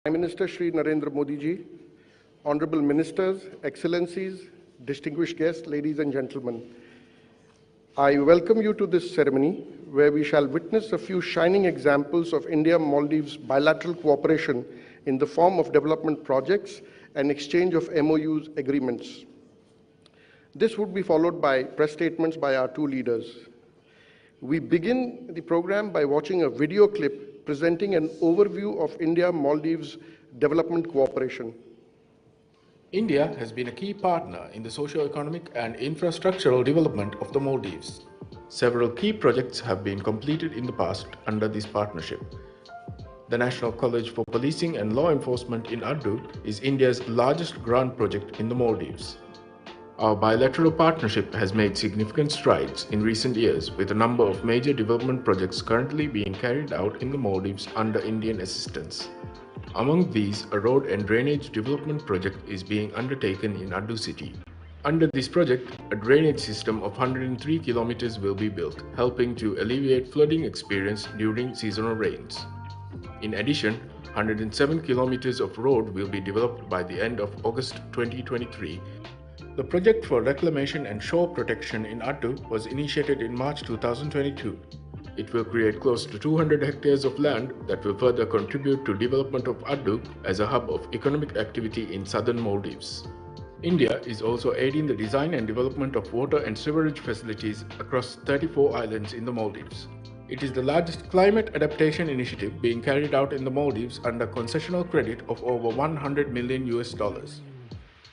Prime Minister Shri Narendra Modi ji, Honorable Ministers, Excellencies, distinguished guests, ladies and gentlemen, I welcome you to this ceremony where we shall witness a few shining examples of India-Maldives bilateral cooperation in the form of development projects and exchange of MOUs agreements. This would be followed by press statements by our two leaders. We begin the program by watching a video clip presenting an overview of India-Maldives development cooperation. India has been a key partner in the socio-economic and infrastructural development of the Maldives. Several key projects have been completed in the past under this partnership. The National College for Policing and Law Enforcement in Addu is India's largest grant project in the Maldives. Our bilateral partnership has made significant strides in recent years, with a number of major development projects currently being carried out in the Maldives under Indian assistance. Among these, a road and drainage development project is being undertaken in Addu city. Under this project, a drainage system of 103 kilometers will be built, helping to alleviate flooding experience during seasonal rains. In addition, 107 kilometers of road will be developed by the end of August 2023. The project for reclamation and shore protection in Addu was initiated in March 2022. It will create close to 200 hectares of land that will further contribute to development of Addu as a hub of economic activity in southern Maldives. India is also aiding the design and development of water and sewerage facilities across 34 islands in the Maldives. It is the largest climate adaptation initiative being carried out in the Maldives under concessional credit of over $100 million.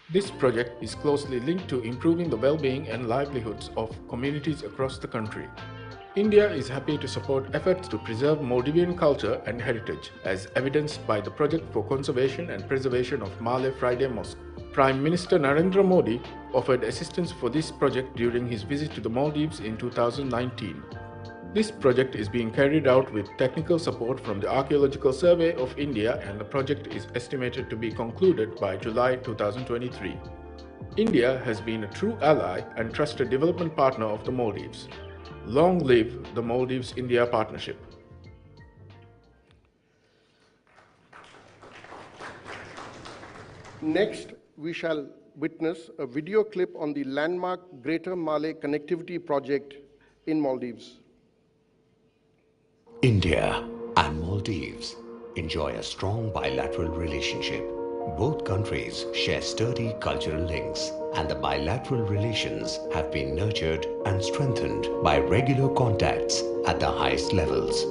This project is closely linked to improving the well-being and livelihoods of communities across the country. India is happy to support efforts to preserve Maldivian culture and heritage, as evidenced by the project for conservation and preservation of Malay Friday Mosque. Prime Minister Narendra Modi offered assistance for this project during his visit to the Maldives in 2019. This project is being carried out with technical support from the Archaeological Survey of India, and the project is estimated to be concluded by July 2023. India has been a true ally and trusted development partner of the Maldives. Long live the Maldives-India partnership. Next, we shall witness a video clip on the landmark Greater Malay Connectivity Project in Maldives. India and Maldives enjoy a strong bilateral relationship. Both countries share sturdy cultural links, and the bilateral relations have been nurtured and strengthened by regular contacts at the highest levels.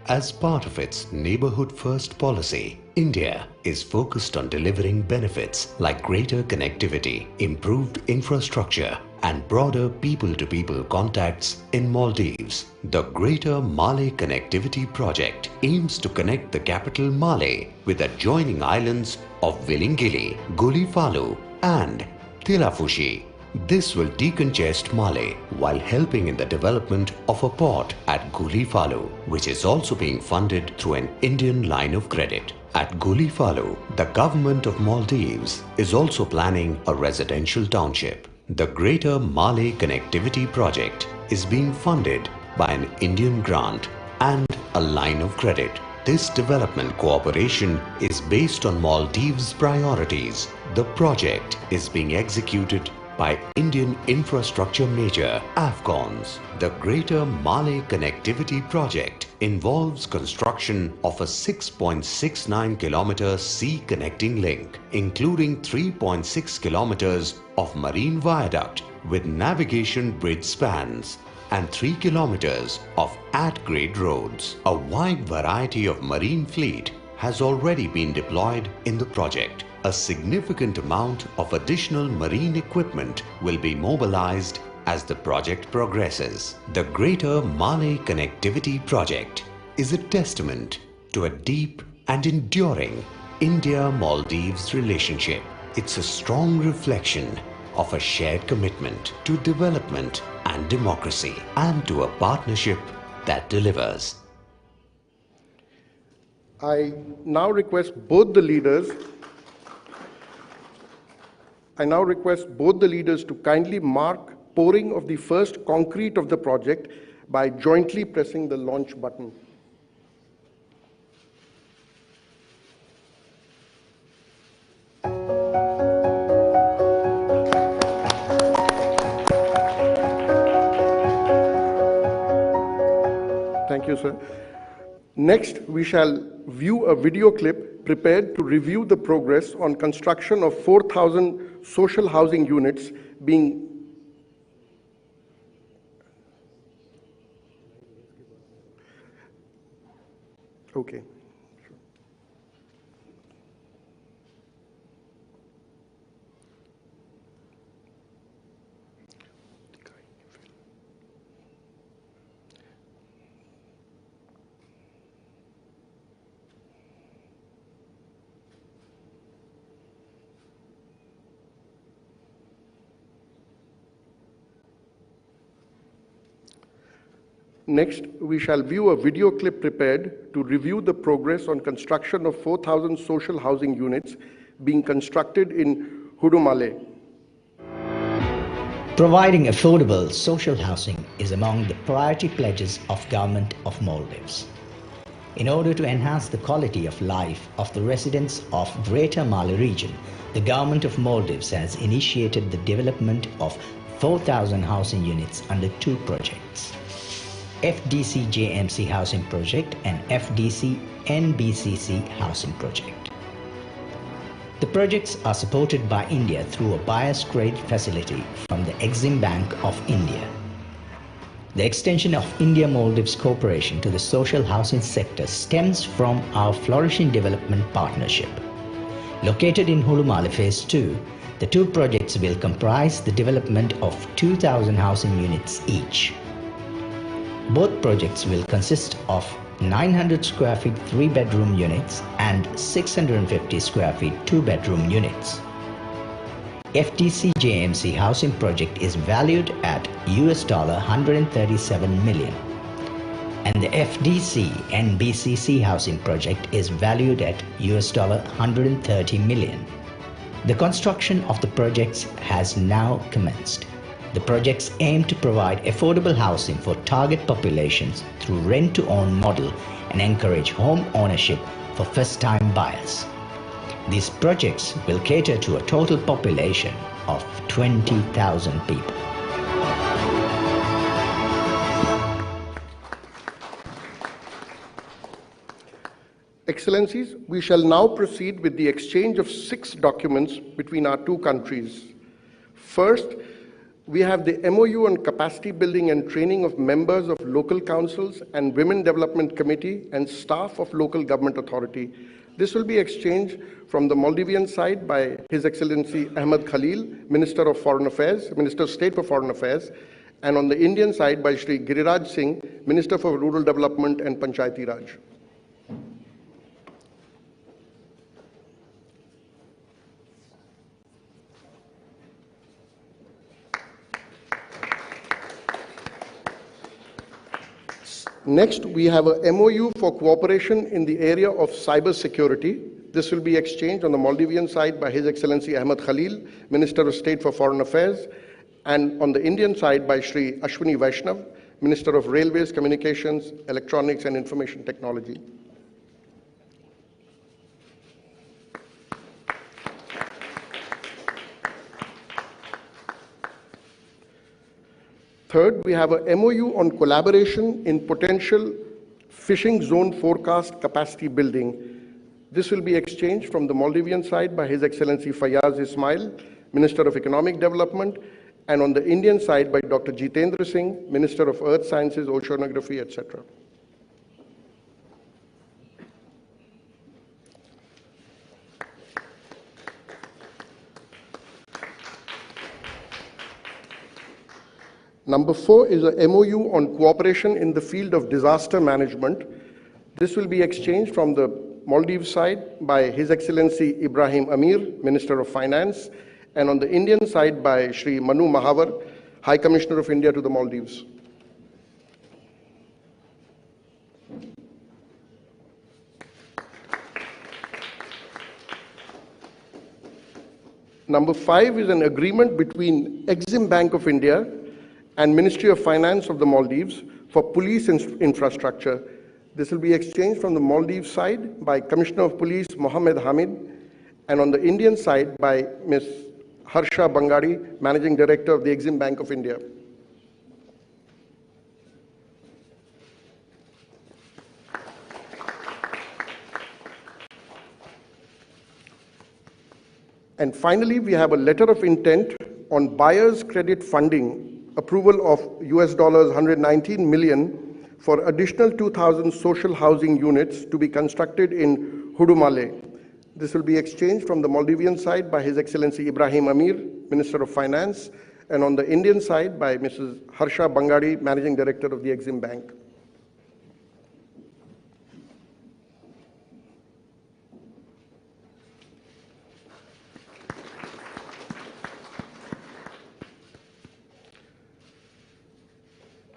As part of its Neighborhood First policy, India is focused on delivering benefits like greater connectivity, improved infrastructure, and broader people-to-people contacts in Maldives. The Greater Malay Connectivity Project aims to connect the capital Malé with adjoining islands of Vilingili, Gulifalu, and Tilafushi. This will decongest Malé while helping in the development of a port at Gulifalu, which is also being funded through an Indian line of credit. At Gulifalu, the government of Maldives is also planning a residential township. The Greater Malay Connectivity Project is being funded by an Indian grant and a line of credit. This development cooperation is based on Maldives' priorities. The project is being executed by Indian infrastructure major AFCONs. The Greater Malay Connectivity Project involves construction of a 6.69 kilometer sea connecting link, including 3.6 kilometers of marine viaduct with navigation bridge spans and 3 kilometers of at-grade roads. A wide variety of marine fleet has already been deployed in the project. A significant amount of additional marine equipment will be mobilized as the project progresses. The Greater Malay Connectivity Project is a testament to a deep and enduring India-Maldives relationship. It's a strong reflection of a shared commitment to development and democracy, and to a partnership that delivers. I now request both the leaders to kindly mark pouring of the first concrete of the project by jointly pressing the launch button. sir. Next, we shall view a video clip prepared to review the progress on construction of 4,000 social housing units being okay. Next, we shall view a video clip prepared to review the progress on construction of 4,000 social housing units being constructed in Hudumale. Providing affordable social housing is among the priority pledges of Government of Maldives. In order to enhance the quality of life of the residents of Greater Mali region, the Government of Maldives has initiated the development of 4,000 housing units under two projects: FDC JMC Housing Project and FDC NBCC Housing Project. The projects are supported by India through a bias credit facility from the Exim Bank of India. The extension of India-Maldives cooperation to the social housing sector stems from our flourishing development partnership. Located in Hudumale Phase 2, the two projects will comprise the development of 2,000 housing units each. Both projects will consist of 900 square feet 3-bedroom units and 650 square feet 2-bedroom units. FTC JMC housing project is valued at $137 million, and the FDC NBCC housing project is valued at $130 million. The construction of the projects has now commenced. The projects aim to provide affordable housing for target populations through rent-to-own model and encourage home ownership for first-time buyers. These projects will cater to a total population of 20,000 people. Excellencies, we shall now proceed with the exchange of 6 documents between our two countries. First, we have the MOU on capacity building and training of members of local councils and Women Development Committee and staff of local government authority. This will be exchanged from the Maldivian side by His Excellency Ahmed Khalil, Minister of Foreign Affairs, Minister of State for Foreign Affairs, and on the Indian side by Shri Giriraj Singh, Minister for Rural Development and Panchayati Raj. Next, we have a MOU for cooperation in the area of cyber security. This will be exchanged on the Maldivian side by His Excellency Ahmed Khalil, Minister of State for Foreign Affairs, and on the Indian side by Shri Ashwini Vaishnav, Minister of Railways, Communications, Electronics and Information Technology. Third, we have a MOU on collaboration in potential fishing zone forecast capacity building. This will be exchanged from the Maldivian side by His Excellency Fayaz Ismail, Minister of Economic Development, and on the Indian side by Dr. Jitendra Singh, Minister of Earth Sciences, Oceanography, etc. Number 4 is a MOU on cooperation in the field of disaster management. This will be exchanged from the Maldives side by His Excellency Ibrahim Amir, Minister of Finance, and on the Indian side by Shri Manu Mahavar, High Commissioner of India to the Maldives. Number 5 is an agreement between Exim Bank of India and Ministry of Finance of the Maldives for police infrastructure. This will be exchanged from the Maldives side by Commissioner of Police Mohammed Hamid, and on the Indian side by Ms. Harsha Bangadi, Managing Director of the Exim Bank of India. And finally, we have a letter of intent on buyer's credit funding approval of US dollars 119 million for additional 2,000 social housing units to be constructed in Hudumale. This will be exchanged from the Maldivian side by His Excellency Ibrahim Amir, Minister of Finance, and on the Indian side by Mrs. Harsha Bangadi, Managing Director of the Exim Bank.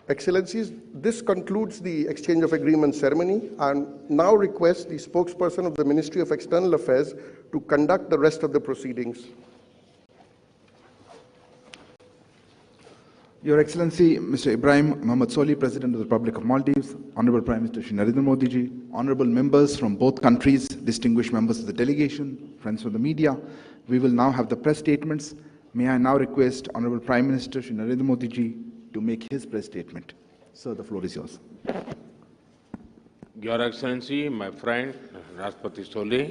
Excellencies, this concludes the exchange of agreement ceremony. I now request the spokesperson of the Ministry of External Affairs to conduct the rest of the proceedings. Your Excellency, Mr. Ibrahim Mohammed Solih, President of the Republic of Maldives, Honorable Prime Minister Shri Narendra Modi ji, honorable members from both countries, distinguished members of the delegation, friends from the media, we will now have the press statements. May I now request Honorable Prime Minister Shri Narendra Modi ji to make his press statement. Sir, the floor is yours. Your Excellency, my friend राष्ट्रपति सोली,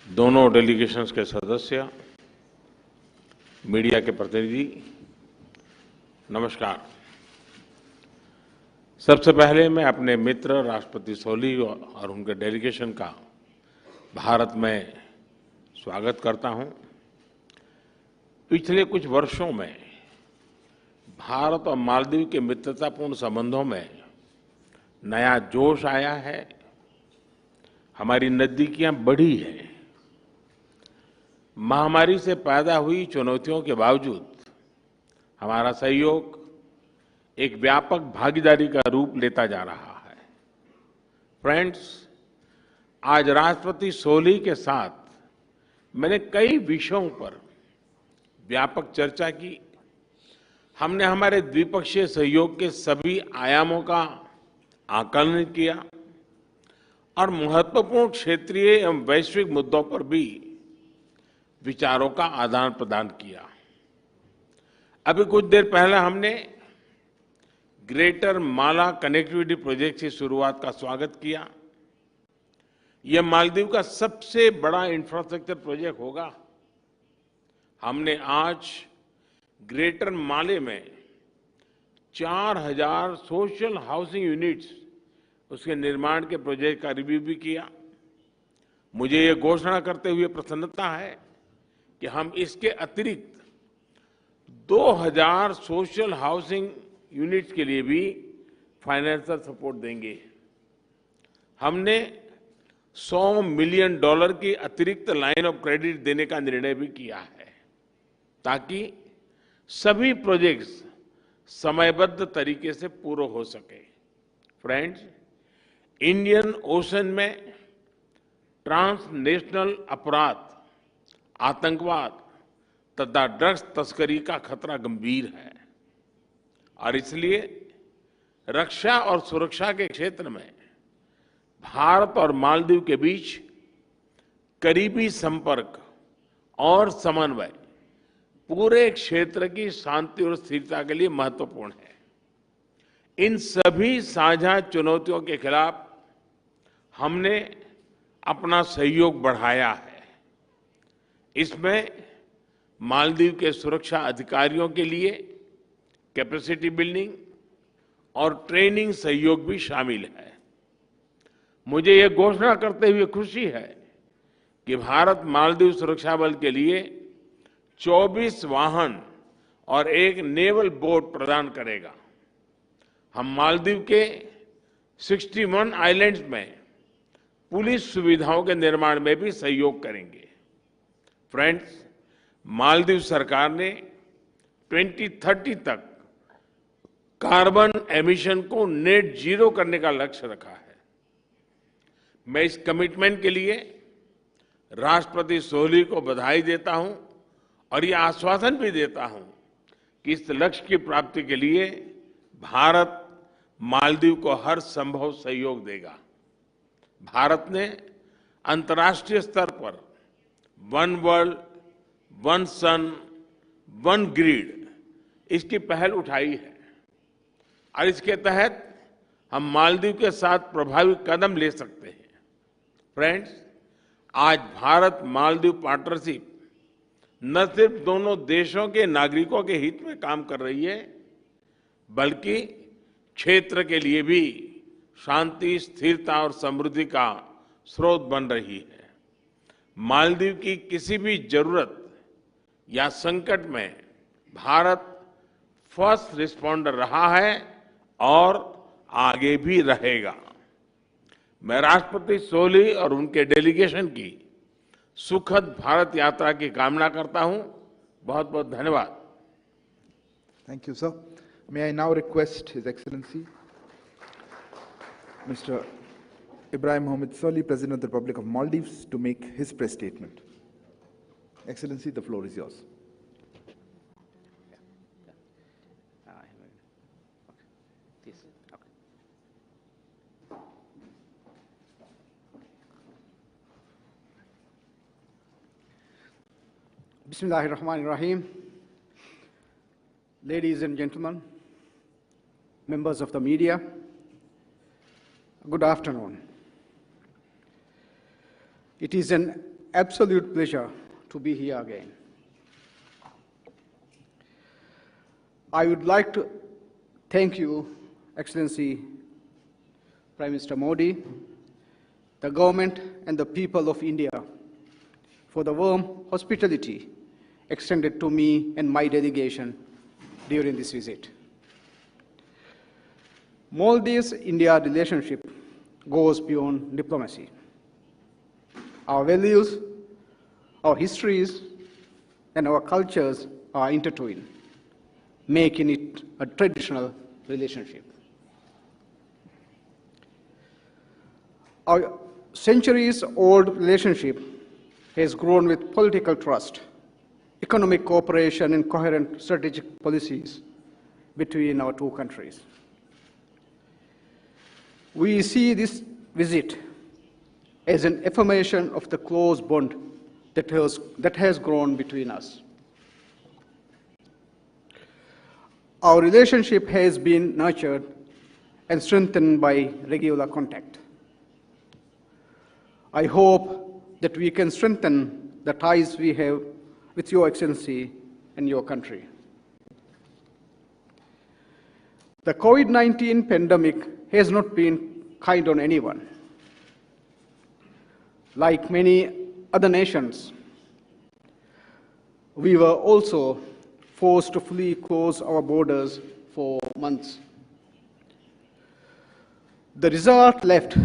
दोनों delegations के सदस्य, media के प्रतिनिधि, नमस्कार। सबसे पहले मैं अपने मित्र राष्ट्रपति सोली और उनके डेलीगेशन का भारत में स्वागत करता हूं। पिछले कुछ वर्षों में भारत और मालदीव के मित्रतापूर्ण संबंधों में नया जोश आया है, हमारी नजदीकियां बढ़ी हैं। महामारी से पैदा हुई चुनौतियों के बावजूद हमारा सहयोग एक व्यापक भागीदारी का रूप लेता जा रहा है। फ्रेंड्स, आज राष्ट्रपति सोली के साथ मैंने कई विषयों पर व्यापक चर्चा की। हमने हमारे द्विपक्षीय सहयोग के सभी आयामों का आकलन किया और महत्वपूर्ण क्षेत्रीय एवं वैश्विक मुद्दों पर भी विचारों का आदान प्रदान किया। अभी कुछ देर पहले हमने ग्रेटर माला कनेक्टिविटी प्रोजेक्ट की शुरुआत का स्वागत किया। यह मालदीव का सबसे बड़ा इंफ्रास्ट्रक्चर प्रोजेक्ट होगा। हमने आज ग्रेटर माले में 4,000 सोशल हाउसिंग यूनिट्स उसके निर्माण के प्रोजेक्ट का रिव्यू भी किया। मुझे ये घोषणा करते हुए प्रसन्नता है कि हम इसके अतिरिक्त 2,000 सोशल हाउसिंग यूनिट्स के लिए भी फाइनेंशियल सपोर्ट देंगे। हमने $100 मिलियन की अतिरिक्त लाइन ऑफ क्रेडिट देने का निर्णय भी किया है ताकि सभी प्रोजेक्ट्स समयबद्ध तरीके से पूरे हो सके। फ्रेंड्स, इंडियन ओशन में ट्रांसनेशनल अपराध, आतंकवाद तथा ड्रग्स तस्करी का खतरा गंभीर है और इसलिए रक्षा और सुरक्षा के क्षेत्र में भारत और मालदीव के बीच करीबी संपर्क और समन्वय पूरे क्षेत्र की शांति और स्थिरता के लिए महत्वपूर्ण है। इन सभी साझा चुनौतियों के खिलाफ हमने अपना सहयोग बढ़ाया है। इसमें मालदीव के सुरक्षा अधिकारियों के लिए कैपेसिटी बिल्डिंग और ट्रेनिंग सहयोग भी शामिल है। मुझे ये घोषणा करते हुए खुशी है कि भारत मालदीव सुरक्षा बल के लिए 24 वाहन और एक नेवल बोट प्रदान करेगा। हम मालदीव के 61 आइलैंड्स में पुलिस सुविधाओं के निर्माण में भी सहयोग करेंगे। फ्रेंड्स, मालदीव सरकार ने 2030 तक कार्बन एमिशन को नेट जीरो करने का लक्ष्य रखा है। मैं इस कमिटमेंट के लिए राष्ट्रपति सोली को बधाई देता हूं और ये आश्वासन भी देता हूं कि इस लक्ष्य की प्राप्ति के लिए भारत मालदीव को हर संभव सहयोग देगा। भारत ने अंतर्राष्ट्रीय स्तर पर वन वर्ल्ड, वन सन, वन ग्रिड इसकी पहल उठाई है और इसके तहत हम मालदीव के साथ प्रभावी कदम ले सकते हैं। फ्रेंड्स, आज भारत मालदीव पार्टनरशिप न सिर्फ दोनों देशों के नागरिकों के हित में काम कर रही है, बल्कि क्षेत्र के लिए भी शांति, स्थिरता और समृद्धि का स्रोत बन रही है। मालदीव की किसी भी जरूरत या संकट में भारत फर्स्ट रिस्पॉन्डर रहा है और आगे भी रहेगा। मैं राष्ट्रपति सोली और उनके डेलीगेशन की सुखद भारत यात्रा की कामना करता हूं। बहुत बहुत धन्यवाद। Thank you, sir. May I now request His Excellency, Mr. Ibrahim Solih, President of the Republic of Maldives, to make his press statement. Excellency, the floor is yours. Bismillahirrahmanirrahim. Ladies and gentlemen, members of the media, good afternoon. It is an absolute pleasure to be here again. I would like to thank you, Excellency Prime Minister Modi, the government and the people of India for the warm hospitality extended to me and my delegation during this visit. Maldives-India relationship goes beyond diplomacy. Our values, our histories, and our cultures are intertwined, making it a traditional relationship. Our centuries-old relationship has grown with political trust, economic cooperation, and coherent strategic policies between our two countries. We see this visit as an affirmation of the close bond that has grown between us. Our relationship has been nurtured and strengthened by regular contact. I hope that we can strengthen the ties we have with Your Excellency and your country. The COVID-19 pandemic has not been kind on anyone. Like many other nations, we were also forced to fully close our borders for months. The result left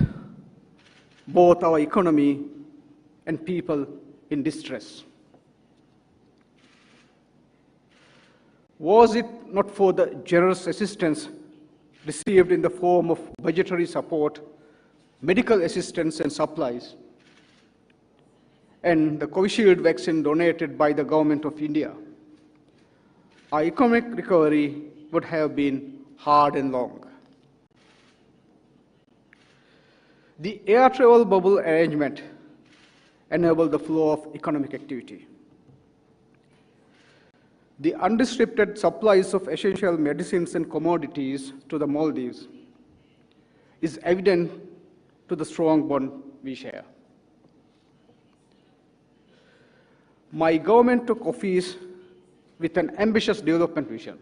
both our economy and people in distress. Was it not for the generous assistance received in the form of budgetary support, medical assistance and supplies, and the Covishield vaccine donated by the Government of India, our economic recovery would have been hard and long. The air travel bubble arrangement enabled the flow of economic activity. The unrestricted supplies of essential medicines and commodities to the Maldives is evident to the strong bond we share. My government took office with an ambitious development vision.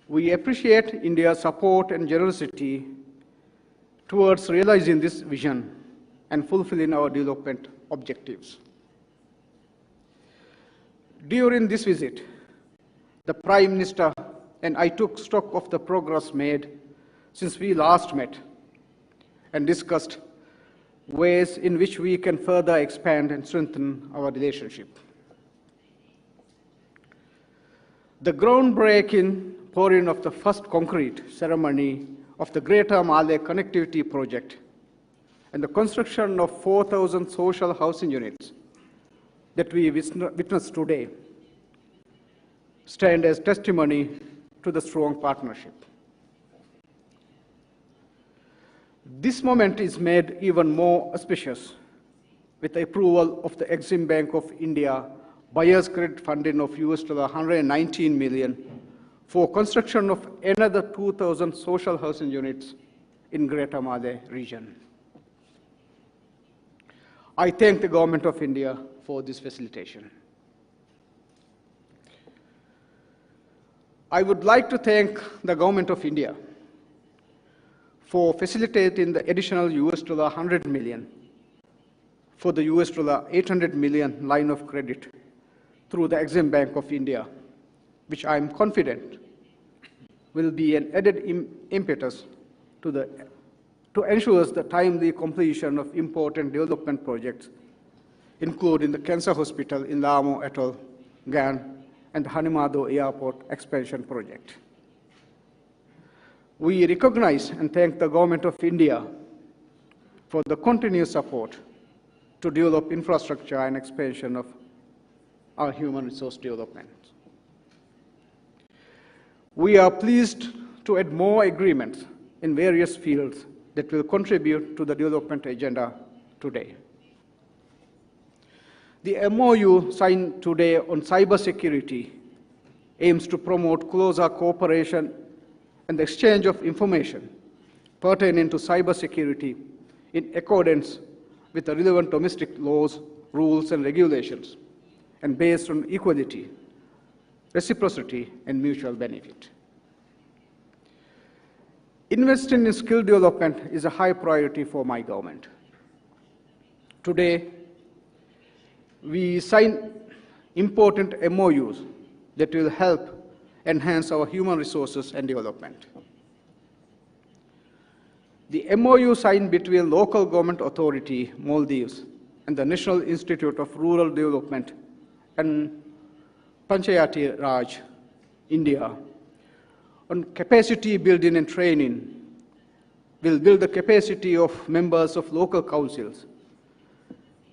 We appreciate India's support and generosity towards realizing this vision and fulfilling our development objectives. During this visit, the Prime Minister and I took stock of the progress made since we last met and discussed ways in which we can further expand and strengthen our relationship. The groundbreaking pouring of the first concrete ceremony of the Greater Malay Connectivity Project and the construction of 4,000 social housing units that we witnessed today stand as testimony to the strong partnership. This moment is made even more auspicious with the approval of the Exim Bank of India buyer's credit funding of $119 million for construction of another 2,000 social housing units in Greater Malay region. I thank the Government of India for this facilitation. I would like to thank the Government of India for facilitating the additional $100 million for the $800 million line of credit through the Exim Bank of India, which I am confident will be an added impetus to ensure the timely completion of important development projects, including the Cancer Hospital in Lamo Atoll, Gan, and the Hanimado Airport expansion project. We recognize and thank the Government of India for the continued support to develop infrastructure and expansion of our human resource development. We are pleased to add more agreements in various fields that will contribute to the development agenda today. The MOU signed today on cybersecurity aims to promote closer cooperation and the exchange of information pertaining to cybersecurity in accordance with the relevant domestic laws, rules, and regulations, and based on equality, reciprocity, and mutual benefit. Investing in skill development is a high priority for my government. Today, we sign important MOUs that will help enhance our human resources and development. The MOU signed between Local Government Authority, Maldives, and the National Institute of Rural Development and Panchayati Raj, India, on capacity building and training will build the capacity of members of local councils,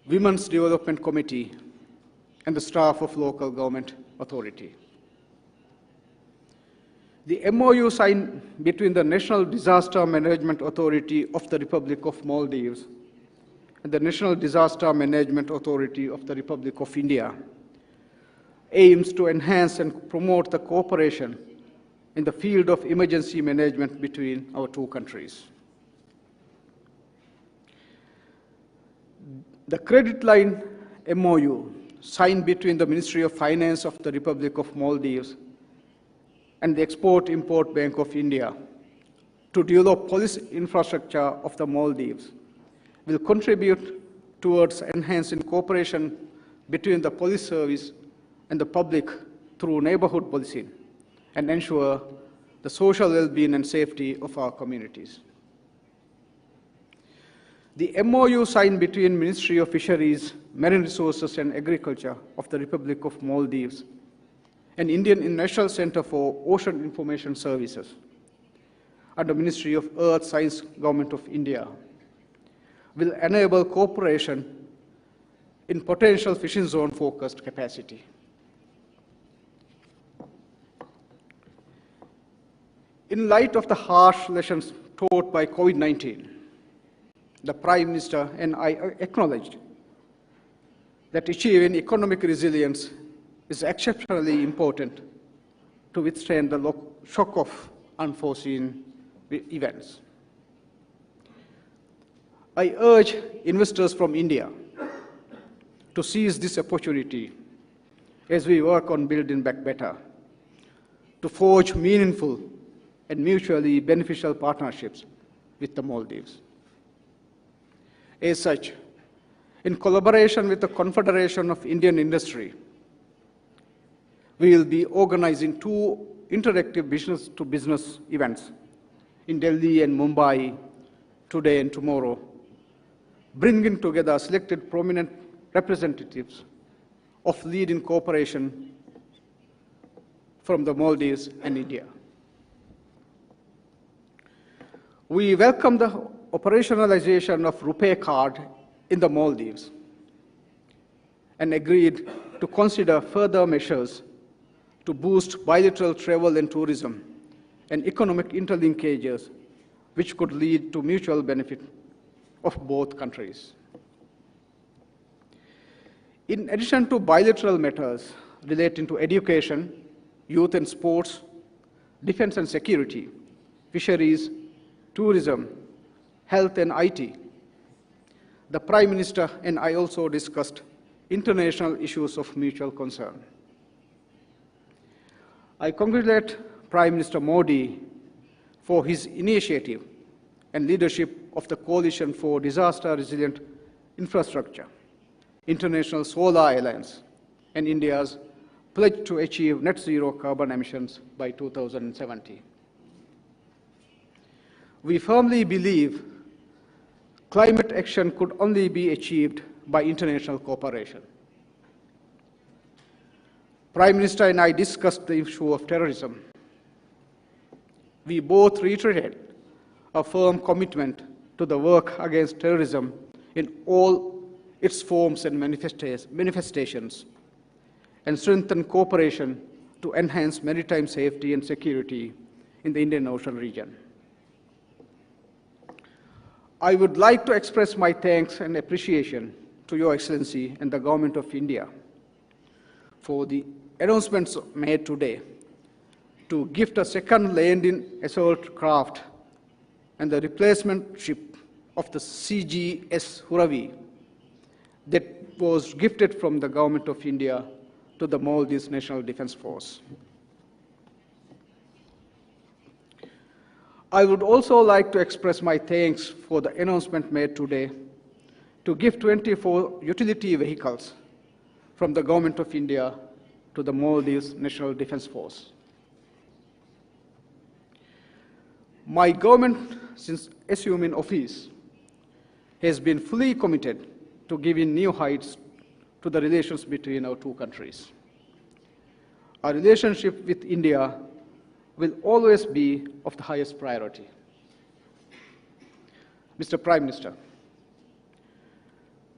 Women's Development Committee, and the staff of local government authority. The MOU signed between the National Disaster Management Authority of the Republic of Maldives and the National Disaster Management Authority of the Republic of India aims to enhance and promote the cooperation in the field of emergency management between our two countries. The credit line MOU signed between the Ministry of Finance of the Republic of Maldives and the Export-Import Bank of India to develop police infrastructure of the Maldives will contribute towards enhancing cooperation between the police service and the public through neighborhood policing and ensure the social well-being and safety of our communities. The MOU signed between Ministry of Fisheries, Marine Resources and Agriculture of the Republic of Maldives and Indian National Center for Ocean Information Services and the Ministry of Earth Science Government of India will enable cooperation in potential fishing zone focused capacity. In light of the harsh lessons taught by COVID-19, the Prime Minister and I acknowledged that achieving economic resilience is exceptionally important to withstand the shock of unforeseen events. I urge investors from India to seize this opportunity as we work on building back better, to forge meaningful and mutually beneficial partnerships with the Maldives. As such, in collaboration with the Confederation of Indian Industry, we will be organizing 2 interactive business-to-business events in Delhi and Mumbai today and tomorrow, bringing together selected prominent representatives of leading cooperation from the Maldives and India. We welcome the operationalization of RuPay card in the Maldives and agreed to consider further measures to boost bilateral travel and tourism and economic interlinkages, which could lead to mutual benefit of both countries. In addition to bilateral matters relating to education, youth and sports, defense and security, fisheries, tourism, health and IT, the Prime Minister and I also discussed international issues of mutual concern. I congratulate Prime Minister Modi for his initiative and leadership of the Coalition for Disaster Resilient Infrastructure, International Solar Alliance, and India's pledge to achieve net zero carbon emissions by 2070. We firmly believe climate action could only be achieved by international cooperation. Prime Minister and I discussed the issue of terrorism. We both reiterated a firm commitment to the work against terrorism in all its forms and manifestations, and strengthen cooperation to enhance maritime safety and security in the Indian Ocean region. I would like to express my thanks and appreciation to Your Excellency and the Government of India for the announcements made today to gift a second landing assault craft and the replacement ship of the CGS Huravi that was gifted from the Government of India to the Maldives National Defense Force. I would also like to express my thanks for the announcement made today to give 24 utility vehicles from the Government of India to the Maldives National Defense Force. My government, since assuming office, has been fully committed to giving new heights to the relations between our two countries. Our relationship with India will always be of the highest priority. Mr. Prime Minister,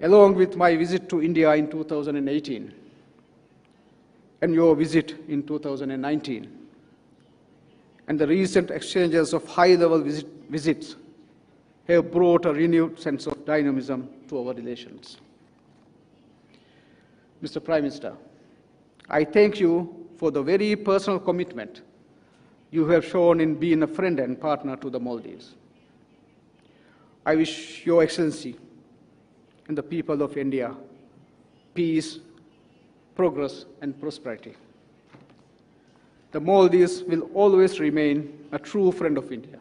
along with my visit to India in 2018 and your visit in 2019, and the recent exchanges of high-level visits have brought a renewed sense of dynamism to our relations. Mr. Prime Minister, I thank you for the very personal commitment you have shown in being a friend and partner to the Maldives. I wish Your Excellency and the people of India peace, progress, and prosperity. The Maldives will always remain a true friend of India,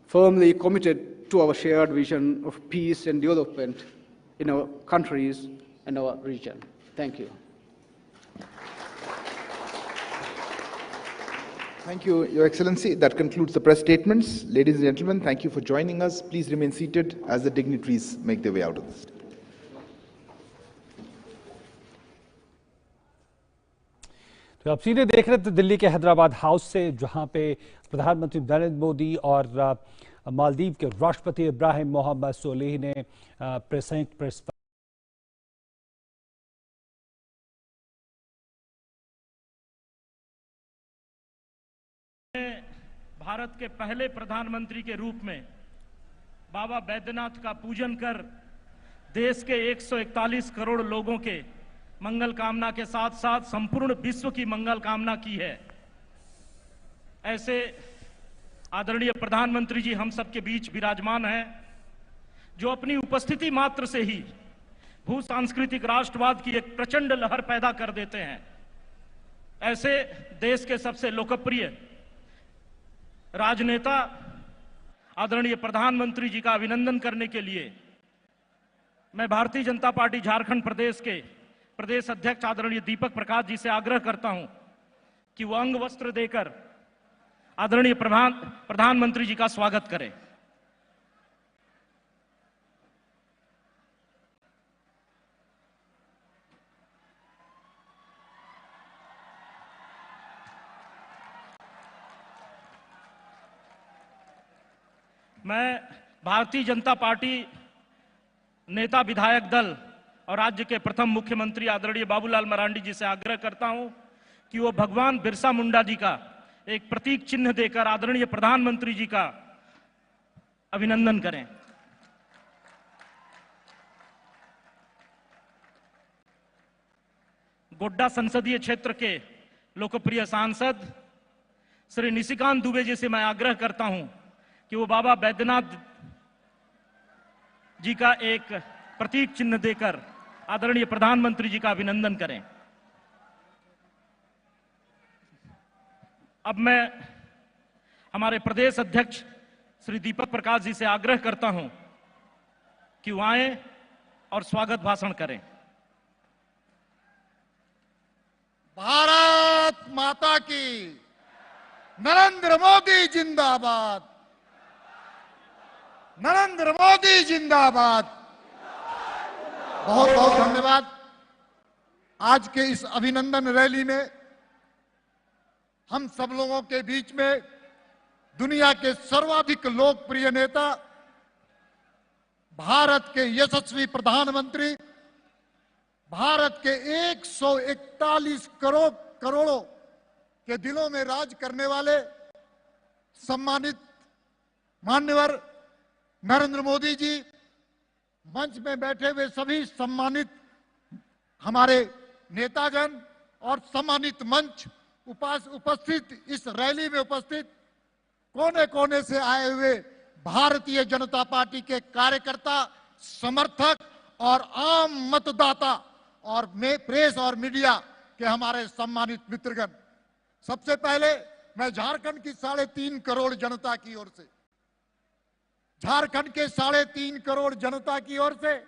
firmly committed to our shared vision of peace and development in our countries and our region. Thank you. Thank you, Your Excellency. That concludes the press statements. Ladies and gentlemen, thank you for joining us. Please remain seated as the dignitaries make their way out of the stage. तो आप सीधे देख रहे थे दिल्ली के Hyderabad house से, जहां पे प्रधानमंत्री नरेंद्र मोदी और मालदीव के राष्ट्रपति इब्राहिम मोहम्मद सोलिह ने संयुक्त प्रेस भारत के पहले प्रधानमंत्री के रूप में बाबा बैद्यनाथ का पूजन कर देश के 141 करोड़ लोगों के मंगल कामना के साथ साथ संपूर्ण विश्व की मंगल कामना की है। ऐसे आदरणीय प्रधानमंत्री जी हम सबके बीच विराजमान हैं, जो अपनी उपस्थिति मात्र से ही भू सांस्कृतिक राष्ट्रवाद की एक प्रचंड लहर पैदा कर देते हैं। ऐसे देश के सबसे लोकप्रिय राजनेता आदरणीय प्रधानमंत्री जी का अभिनंदन करने के लिए मैं भारतीय जनता पार्टी झारखंड प्रदेश के प्रदेश अध्यक्ष आदरणीय दीपक प्रकाश जी से आग्रह करता हूं कि वो अंग वस्त्र देकर आदरणीय प्रधानमंत्री जी का स्वागत करें। मैं भारतीय जनता पार्टी नेता विधायक दल और राज्य के प्रथम मुख्यमंत्री आदरणीय बाबूलाल मरांडी जी से आग्रह करता हूं कि वो भगवान बिरसा मुंडा जी का एक प्रतीक चिन्ह देकर आदरणीय प्रधानमंत्री जी का अभिनंदन करें। गोड्डा संसदीय क्षेत्र के लोकप्रिय सांसद श्री निशिकांत दुबे जी से मैं आग्रह करता हूं कि वो बाबा बैद्यनाथ जी का एक प्रतीक चिन्ह देकर आदरणीय प्रधानमंत्री जी का अभिनंदन करें। अब मैं हमारे प्रदेश अध्यक्ष श्री दीपक प्रकाश जी से आग्रह करता हूं कि वो आए और स्वागत भाषण करें। भारत माता की, नरेंद्र मोदी जिंदाबाद, नरेंद्र मोदी जिंदाबाद। बहुत बहुत धन्यवाद। आज के इस अभिनंदन रैली में हम सब लोगों के बीच में दुनिया के सर्वाधिक लोकप्रिय नेता, भारत के यशस्वी प्रधानमंत्री, भारत के 141 करोड़ों के दिलों में राज करने वाले सम्मानित मान्यवर नरेंद्र मोदी जी, मंच में बैठे हुए सभी सम्मानित हमारे नेतागण और सम्मानित मंच उपस्थित इस रैली में उपस्थित कोने कोने से आए हुए भारतीय जनता पार्टी के कार्यकर्ता, समर्थक और आम मतदाता और प्रेस और मीडिया के हमारे सम्मानित मित्रगण, सबसे पहले मैं झारखंड की 3.5 करोड़ जनता की ओर से, झारखंड के 3.5 करोड़ जनता की ओर से,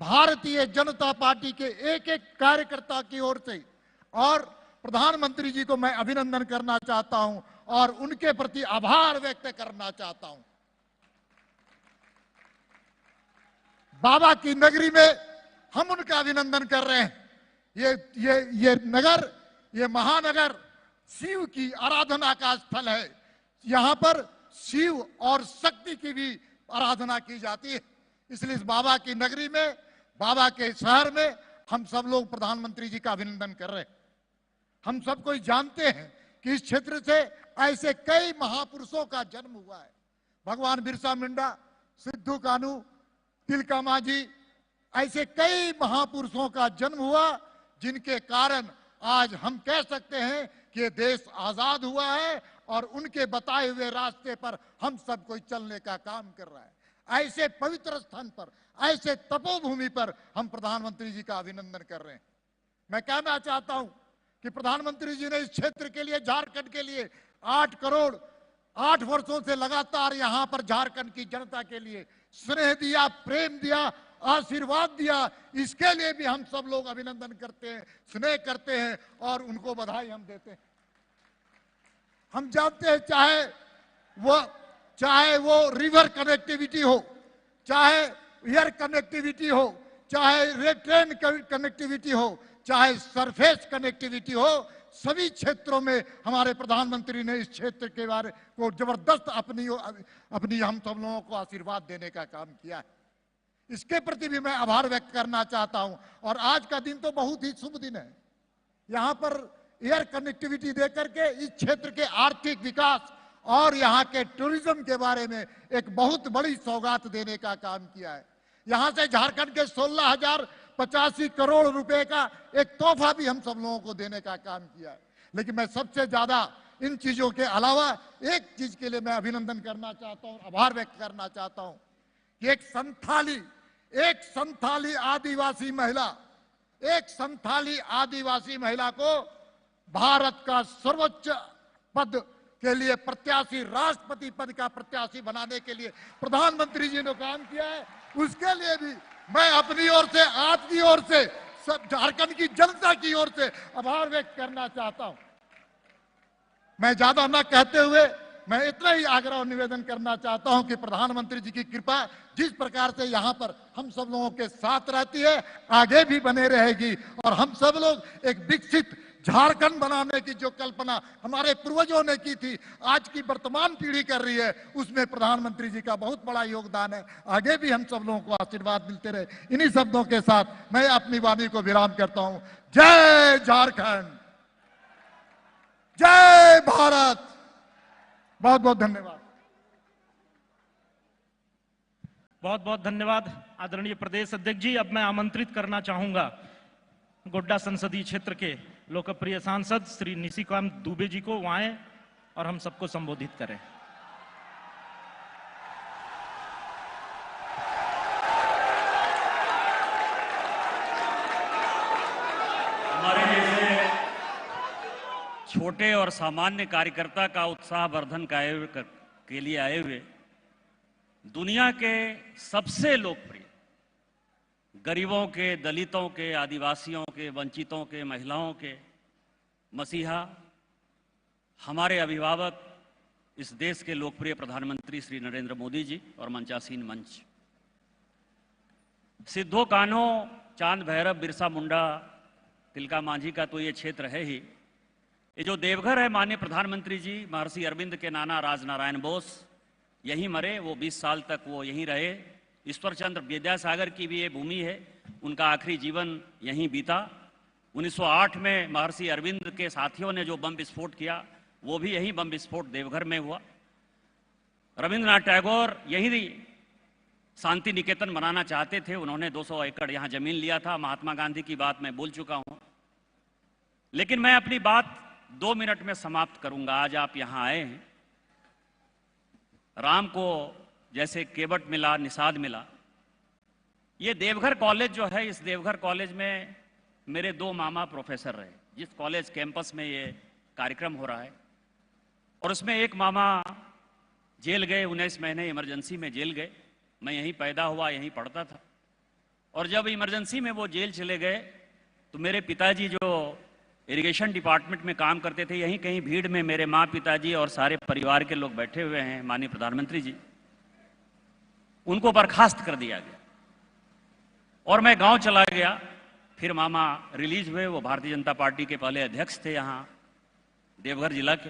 भारतीय जनता पार्टी के एक एक कार्यकर्ता की ओर से और प्रधानमंत्री जी को मैं अभिनंदन करना चाहता हूं और उनके प्रति आभार व्यक्त करना चाहता हूं। बाबा की नगरी में हम उनका अभिनंदन कर रहे हैं। ये नगर, ये महानगर शिव की आराधना का स्थल है। यहां पर शिव और शक्ति की भी आराधना की जाती है। इसलिए इस बाबा की नगरी में, बाबा के शहर में हम सब लोग प्रधानमंत्री जी का अभिनंदन कर रहे हैं। हम सब कोई जानते हैं कि इस क्षेत्र से ऐसे कई महापुरुषों का जन्म हुआ है। भगवान बिरसा मुंडा, सिद्धू कान्हू, तिलका मांझी, ऐसे कई महापुरुषों का जन्म हुआ जिनके कारण आज हम कह सकते हैं कि ये देश आजाद हुआ है और उनके बताए हुए रास्ते पर हम सब कोई चलने का काम कर रहा है। ऐसे पवित्र स्थान पर, ऐसे तपोभूमि पर हम प्रधानमंत्री जी का अभिनंदन कर रहे हैं। मैं कहना चाहता हूं कि प्रधानमंत्री जी ने इस क्षेत्र के लिए, झारखंड के लिए 8 करोड़ 8 वर्षों से लगातार यहां पर झारखंड की जनता के लिए स्नेह दिया, प्रेम दिया, आशीर्वाद दिया। इसके लिए भी हम सब लोग अभिनंदन करते हैं, स्नेह करते हैं और उनको बधाई हम देते हैं। हम जानते हैं चाहे वो रिवर कनेक्टिविटी हो, चाहे एयर कनेक्टिविटी हो, चाहे रेल ट्रेन कनेक्टिविटी हो, चाहे सरफेस कनेक्टिविटी हो, सभी क्षेत्रों में हमारे प्रधानमंत्री ने इस क्षेत्र के बारे को जबरदस्त अपनी हम सब लोगों को आशीर्वाद देने का काम किया है। इसके प्रति भी मैं आभार व्यक्त करना चाहता हूं। और आज का दिन तो बहुत ही शुभ दिन है। यहां पर एयर कनेक्टिविटी देकर के इस क्षेत्र के आर्थिक विकास और यहां के टूरिज्म के बारे में एक बहुत बड़ी सौगात देने का काम किया है। यहां से झारखंड के 16,085 करोड़ रुपए का एक तोहफा भी हम सब लोगों को देने का काम किया है। लेकिन मैं सबसे ज्यादा इन चीजों के अलावा एक चीज के लिए मैं अभिनंदन करना चाहता हूं, आभार व्यक्त करना चाहता हूं कि एक संथाली आदिवासी महिला को भारत का सर्वोच्च पद के लिए प्रत्याशी, राष्ट्रपति पद का प्रत्याशी बनाने के लिए प्रधानमंत्री जी ने काम किया है। उसके लिए भी मैं अपनी ओर से, आपकी ओर से, सब झारखंड की जनता की ओर से आभार व्यक्त करना चाहता हूं। मैं ज्यादा न कहते हुए मैं इतना ही आग्रह और निवेदन करना चाहता हूं कि प्रधानमंत्री जी की कृपा जिस प्रकार से यहां पर हम सब लोगों के साथ रहती है, आगे भी बने रहेगी और हम सब लोग एक विकसित झारखंड बनाने की जो कल्पना हमारे पूर्वजों ने की थी, आज की वर्तमान पीढ़ी कर रही है, उसमें प्रधानमंत्री जी का बहुत बड़ा योगदान है। आगे भी हम सब लोगों को आशीर्वाद मिलते रहे। इन्हीं शब्दों के साथ मैं अपनी वाणी को विराम करता हूं। जय झारखंड, जय भारत। बहुत बहुत धन्यवाद। बहुत बहुत धन्यवाद आदरणीय प्रदेश अध्यक्ष जी। अब मैं आमंत्रित करना चाहूंगा गोड्डा संसदीय क्षेत्र के लोकप्रिय सांसद श्री निशिकांत दुबे जी को, वो आए और हम सबको संबोधित करें। छोटे और सामान्य कार्यकर्ता का उत्साहवर्धन के लिए आए हुए दुनिया के सबसे लोकप्रिय गरीबों के, दलितों के, आदिवासियों के, वंचितों के, महिलाओं के मसीहा, हमारे अभिभावक, इस देश के लोकप्रिय प्रधानमंत्री श्री नरेंद्र मोदी जी और मंचासीन मंच, सिद्धो कान्हो, चांद भैरव, बिरसा मुंडा, तिलका मांझी का तो ये क्षेत्र है ही। ये जो देवघर है, माननीय प्रधानमंत्री जी महर्षि अरविंद के नाना राजनारायण बोस यहीं मरे, वो 20 साल तक वो यहीं रहे। ईश्वर चंद्र विद्यासागर की भी ये भूमि है, उनका आखिरी जीवन यहीं बीता। 1908 में महर्षि अरविंद के साथियों ने जो बम विस्फोट किया, वो भी यहीं बम विस्फोट देवघर में हुआ। रविंद्रनाथ टैगोर यहीं शांति निकेतन बनाना चाहते थे, उन्होंने 200 एकड़ यहाँ जमीन लिया था। महात्मा गांधी की बात मैं बोल चुका हूँ, लेकिन मैं अपनी बात 2 मिनट में समाप्त करूंगा। आज आप यहाँ आए हैं, राम को जैसे केवट मिला, निषाद मिला। ये देवघर कॉलेज जो है, इस देवघर कॉलेज में मेरे 2 मामा प्रोफेसर रहे, जिस कॉलेज कैंपस में ये कार्यक्रम हो रहा है। और उसमें एक मामा जेल गए, 19 महीने इमरजेंसी में जेल गए। मैं यहीं पैदा हुआ, यहीं पढ़ता था। और जब इमरजेंसी में वो जेल चले गए तो मेरे पिताजी जो इरिगेशन डिपार्टमेंट में काम करते थे, यहीं कहीं भीड़ में मेरे माँ, पिताजी और सारे परिवार के लोग बैठे हुए हैं, माननीय प्रधानमंत्री जी, उनको बर्खास्त कर दिया गया और मैं गांव चला गया। फिर मामा रिलीज हुए, वो भारतीय जनता पार्टी के पहले अध्यक्ष थे यहाँ देवघर जिला के।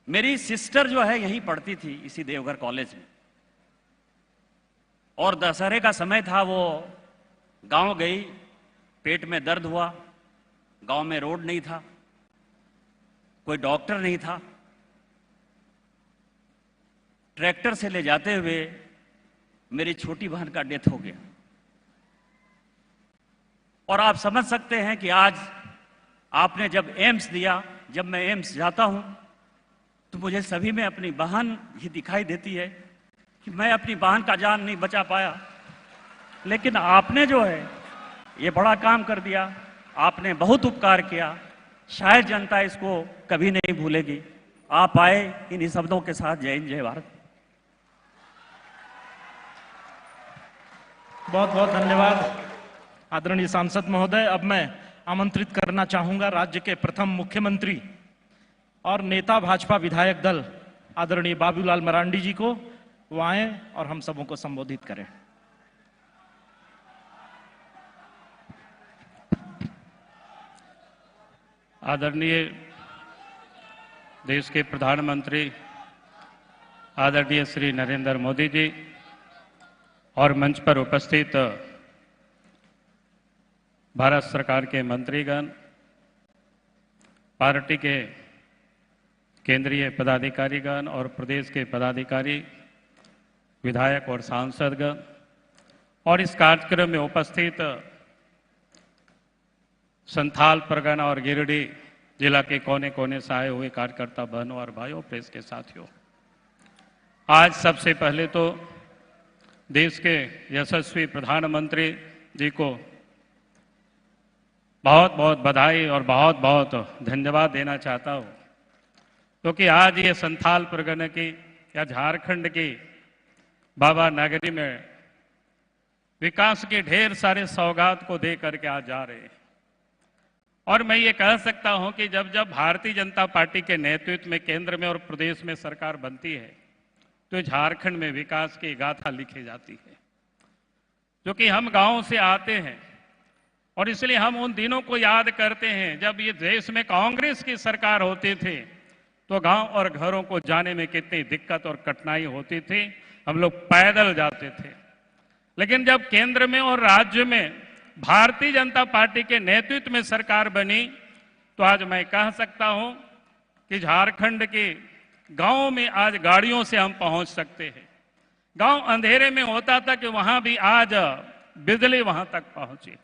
मेरी सिस्टर जो है यहीं पढ़ती थी, इसी देवघर कॉलेज में। और दशहरे का समय था, वो गांव गई, पेट में दर्द हुआ, गांव में रोड नहीं था, कोई डॉक्टर नहीं था। ट्रैक्टर से ले जाते हुए मेरी छोटी बहन का डेथ हो गया। और आप समझ सकते हैं कि आज आपने जब एम्स दिया, जब मैं एम्स जाता हूं तो मुझे सभी में अपनी बहन ही दिखाई देती है कि मैं अपनी बहन का जान नहीं बचा पाया, लेकिन आपने जो है ये बड़ा काम कर दिया। आपने बहुत उपकार किया, शायद जनता इसको कभी नहीं भूलेगी। आप आए इन्हीं शब्दों के साथ। जय हिंद, जय भारत। बहुत बहुत धन्यवाद आदरणीय सांसद महोदय। अब मैं आमंत्रित करना चाहूंगा राज्य के प्रथम मुख्यमंत्री और नेता भाजपा विधायक दल आदरणीय बाबूलाल मरांडी जी को, वो आए और हम सबों को संबोधित करें। आदरणीय देश के प्रधानमंत्री आदरणीय श्री नरेंद्र मोदी जी और मंच पर उपस्थित भारत सरकार के मंत्रीगण, पार्टी के केंद्रीय पदाधिकारीगण और प्रदेश के पदाधिकारी, विधायक और सांसदगण, और इस कार्यक्रम में उपस्थित संथाल परगना और गिरिडीह जिला के कोने कोने से आए हुए कार्यकर्ता बहनों और भाइयों, प्रेस के साथियों, आज सबसे पहले तो देश के यशस्वी प्रधानमंत्री जी को बहुत बहुत बधाई और बहुत बहुत धन्यवाद देना चाहता हूँ, क्योंकि आज ये संथाल परगना की या झारखंड की बाबा नगरी में विकास के ढेर सारे सौगात को दे करके आज जा रहे हैं। और मैं ये कह सकता हूं कि जब जब भारतीय जनता पार्टी के नेतृत्व में केंद्र में और प्रदेश में सरकार बनती है तो झारखंड में विकास की गाथा लिखी जाती है, क्योंकि हम गांव से आते हैं और इसलिए हम उन दिनों को याद करते हैं जब ये देश में कांग्रेस की सरकार होती थी तो गांव और घरों को जाने में कितनी दिक्कत और कठिनाई होती थी, हम लोग पैदल जाते थे। लेकिन जब केंद्र में और राज्य में भारतीय जनता पार्टी के नेतृत्व में सरकार बनी तो आज मैं कह सकता हूं कि झारखंड के गांव में आज गाड़ियों से हम पहुंच सकते हैं। गांव अंधेरे में होता था कि वहां भी आज बिजली वहां तक पहुंची।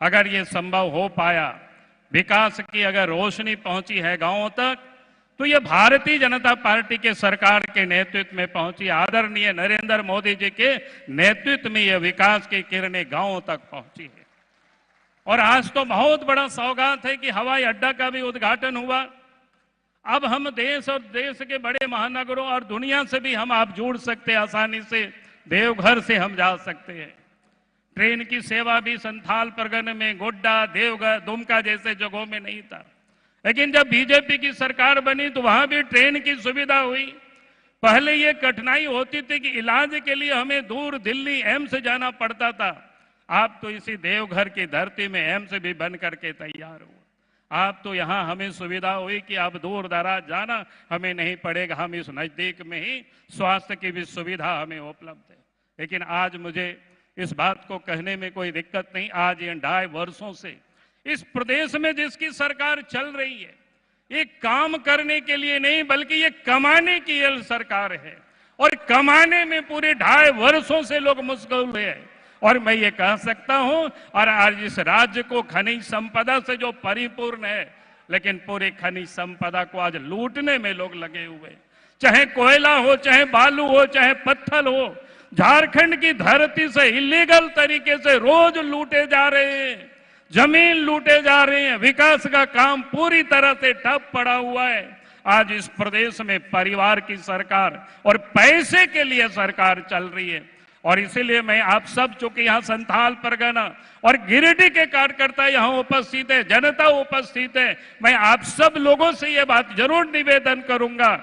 अगर ये संभव हो पाया, विकास की अगर रोशनी पहुंची है गांवों तक, तो ये भारतीय जनता पार्टी के सरकार के नेतृत्व में पहुंची। आदरणीय नरेंद्र मोदी जी के नेतृत्व में ये विकास की किरणें गांवों तक पहुंची है। और आज तो बहुत बड़ा सौगात है कि हवाई अड्डा का भी उद्घाटन हुआ। अब हम देश और देश के बड़े महानगरों और दुनिया से भी हम आप जुड़ सकते हैं आसानी से। देवघर से हम जा सकते हैं। ट्रेन की सेवा भी संथाल परगने में गोड्डा, देवघर, दुमका जैसे जगहों में नहीं था, लेकिन जब बीजेपी की सरकार बनी तो वहां भी ट्रेन की सुविधा हुई। पहले ये कठिनाई होती थी कि इलाज के लिए हमें दूर दिल्ली एम्स जाना पड़ता था। आप तो इसी देवघर की धरती में एम्स भी बन करके तैयार हुआ। आप तो यहाँ हमें सुविधा हुई कि अब दूर दराज जाना हमें नहीं पड़ेगा, हम इस नजदीक में ही स्वास्थ्य की भी सुविधा हमें उपलब्ध है। लेकिन आज मुझे इस बात को कहने में कोई दिक्कत नहीं, आज इन 2.5 वर्षों से इस प्रदेश में जिसकी सरकार चल रही है, ये काम करने के लिए नहीं बल्कि ये कमाने की ये सरकार है। और कमाने में पूरे 2.5 वर्षों से लोग मशगूल है। और मैं ये कह सकता हूं, और आज इस राज्य को खनिज संपदा से जो परिपूर्ण है, लेकिन पूरी खनिज संपदा को आज लूटने में लोग लगे हुए, चाहे कोयला हो, चाहे बालू हो, चाहे पत्थर हो। झारखंड की धरती से इलीगल तरीके से रोज लूटे जा रहे हैं, जमीन लूटे जा रहे हैं, विकास का काम पूरी तरह से ठप पड़ा हुआ है। आज इस प्रदेश में परिवार की सरकार और पैसे के लिए सरकार चल रही है। और इसीलिए मैं आप सब, चूंकि यहाँ संथाल परगना और गिरिडीह के कार्यकर्ता यहाँ उपस्थित है, जनता उपस्थित है, मैं आप सब लोगों से ये बात जरूर निवेदन करूंगा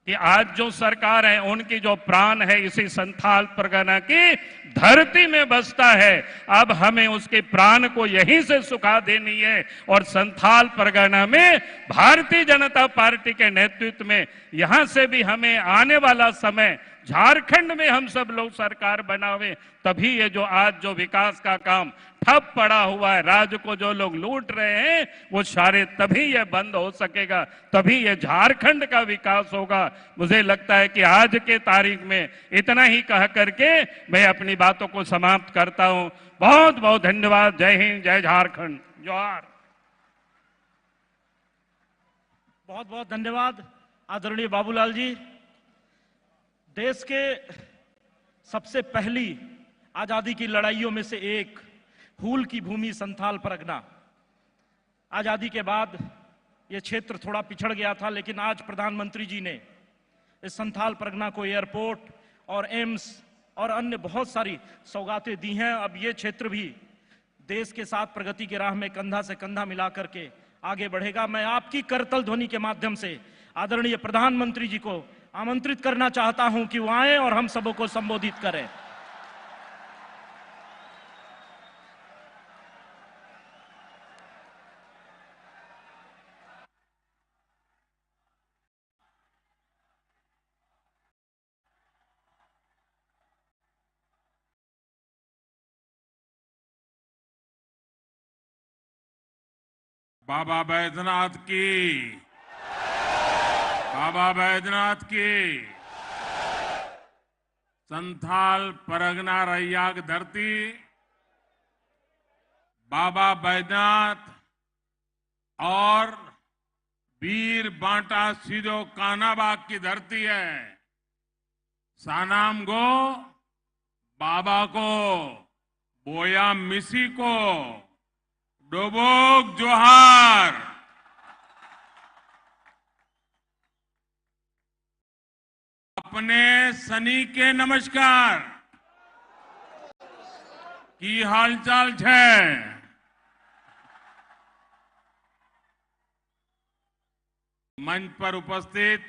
कि आज जो सरकार है उनकी जो प्राण है इसी संथाल परगना की धरती में बसता है। अब हमें उसके प्राण को यहीं से सुखा देनी है। और संथाल परगना में भारतीय जनता पार्टी के नेतृत्व में यहां से भी हमें आने वाला समय झारखंड में हम सब लोग सरकार बनावे, तभी ये जो आज जो विकास का काम ठप पड़ा हुआ है, राज्य को जो लोग लूट रहे हैं, वो सारे तभी ये बंद हो सकेगा, तभी ये झारखंड का विकास होगा। मुझे लगता है कि आज के तारीख में इतना ही कह करके मैं अपनी बातों को समाप्त करता हूं। बहुत बहुत धन्यवाद। जय हिंद, जय झारखंड, जोहार। बहुत बहुत धन्यवाद आदरणीय बाबूलाल जी। देश के सबसे पहली आजादी की लड़ाइयों में से एक हूल की भूमि संथाल परगना। आजादी के बाद यह क्षेत्र थोड़ा पिछड़ गया था, लेकिन आज प्रधानमंत्री जी ने इस संथाल परगना को एयरपोर्ट और एम्स और अन्य बहुत सारी सौगातें दी हैं। अब ये क्षेत्र भी देश के साथ प्रगति की राह में कंधा से कंधा मिला करके आगे बढ़ेगा। मैं आपकी करतल ध्वनि के माध्यम से आदरणीय प्रधानमंत्री जी को आमंत्रित करना चाहता हूं कि वो आए और हम सबों को संबोधित करें। बाबा बैद्यनाथ की, बाबा बैद्यनाथ की। संथाल परगना रैया की धरती बाबा बैद्यनाथ और वीर बांटा सिदो कानाबाग की धरती है। सानाम गो बाबा को, बोया मिसी को, डोबोक जोहार। अपने सनी के नमस्कार। की हालचाल है? मंच पर उपस्थित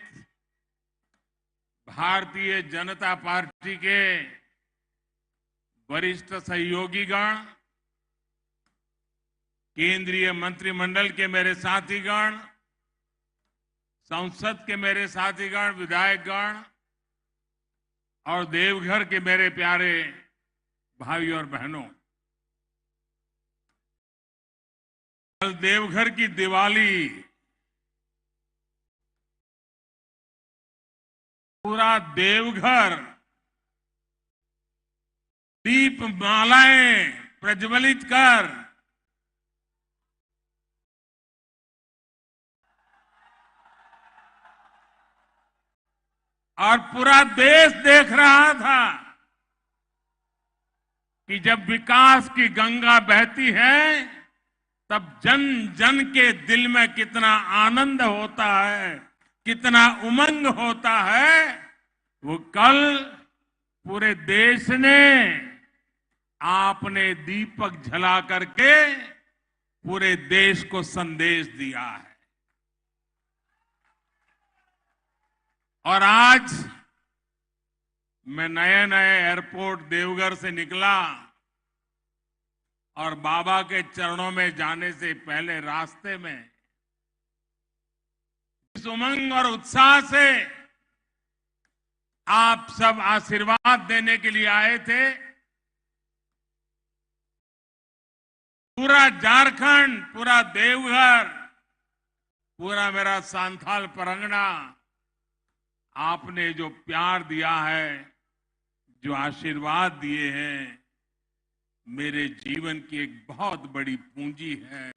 भारतीय जनता पार्टी के वरिष्ठ सहयोगीगण, केंद्रीय मंत्रिमंडल के मेरे साथीगण, संसद के मेरे साथीगण, विधायकगण और देवघर के मेरे प्यारे भाई और बहनों, कल देवघर की दिवाली पूरा देवघर दीप मालाएं प्रज्वलित कर और पूरा देश देख रहा था कि जब विकास की गंगा बहती है तब जन जन के दिल में कितना आनंद होता है, कितना उमंग होता है, वो कल पूरे देश ने आपने दीपक जला करके पूरे देश को संदेश दिया है। और आज मैं नए नए एयरपोर्ट देवघर से निकला और बाबा के चरणों में जाने से पहले रास्ते में इस उमंग और उत्साह से आप सब आशीर्वाद देने के लिए आए थे। पूरा झारखंड, पूरा देवघर, पूरा मेरा सांथाल परगना, आपने जो प्यार दिया है, जो आशीर्वाद दिए हैं, मेरे जीवन की एक बहुत बड़ी पूंजी है।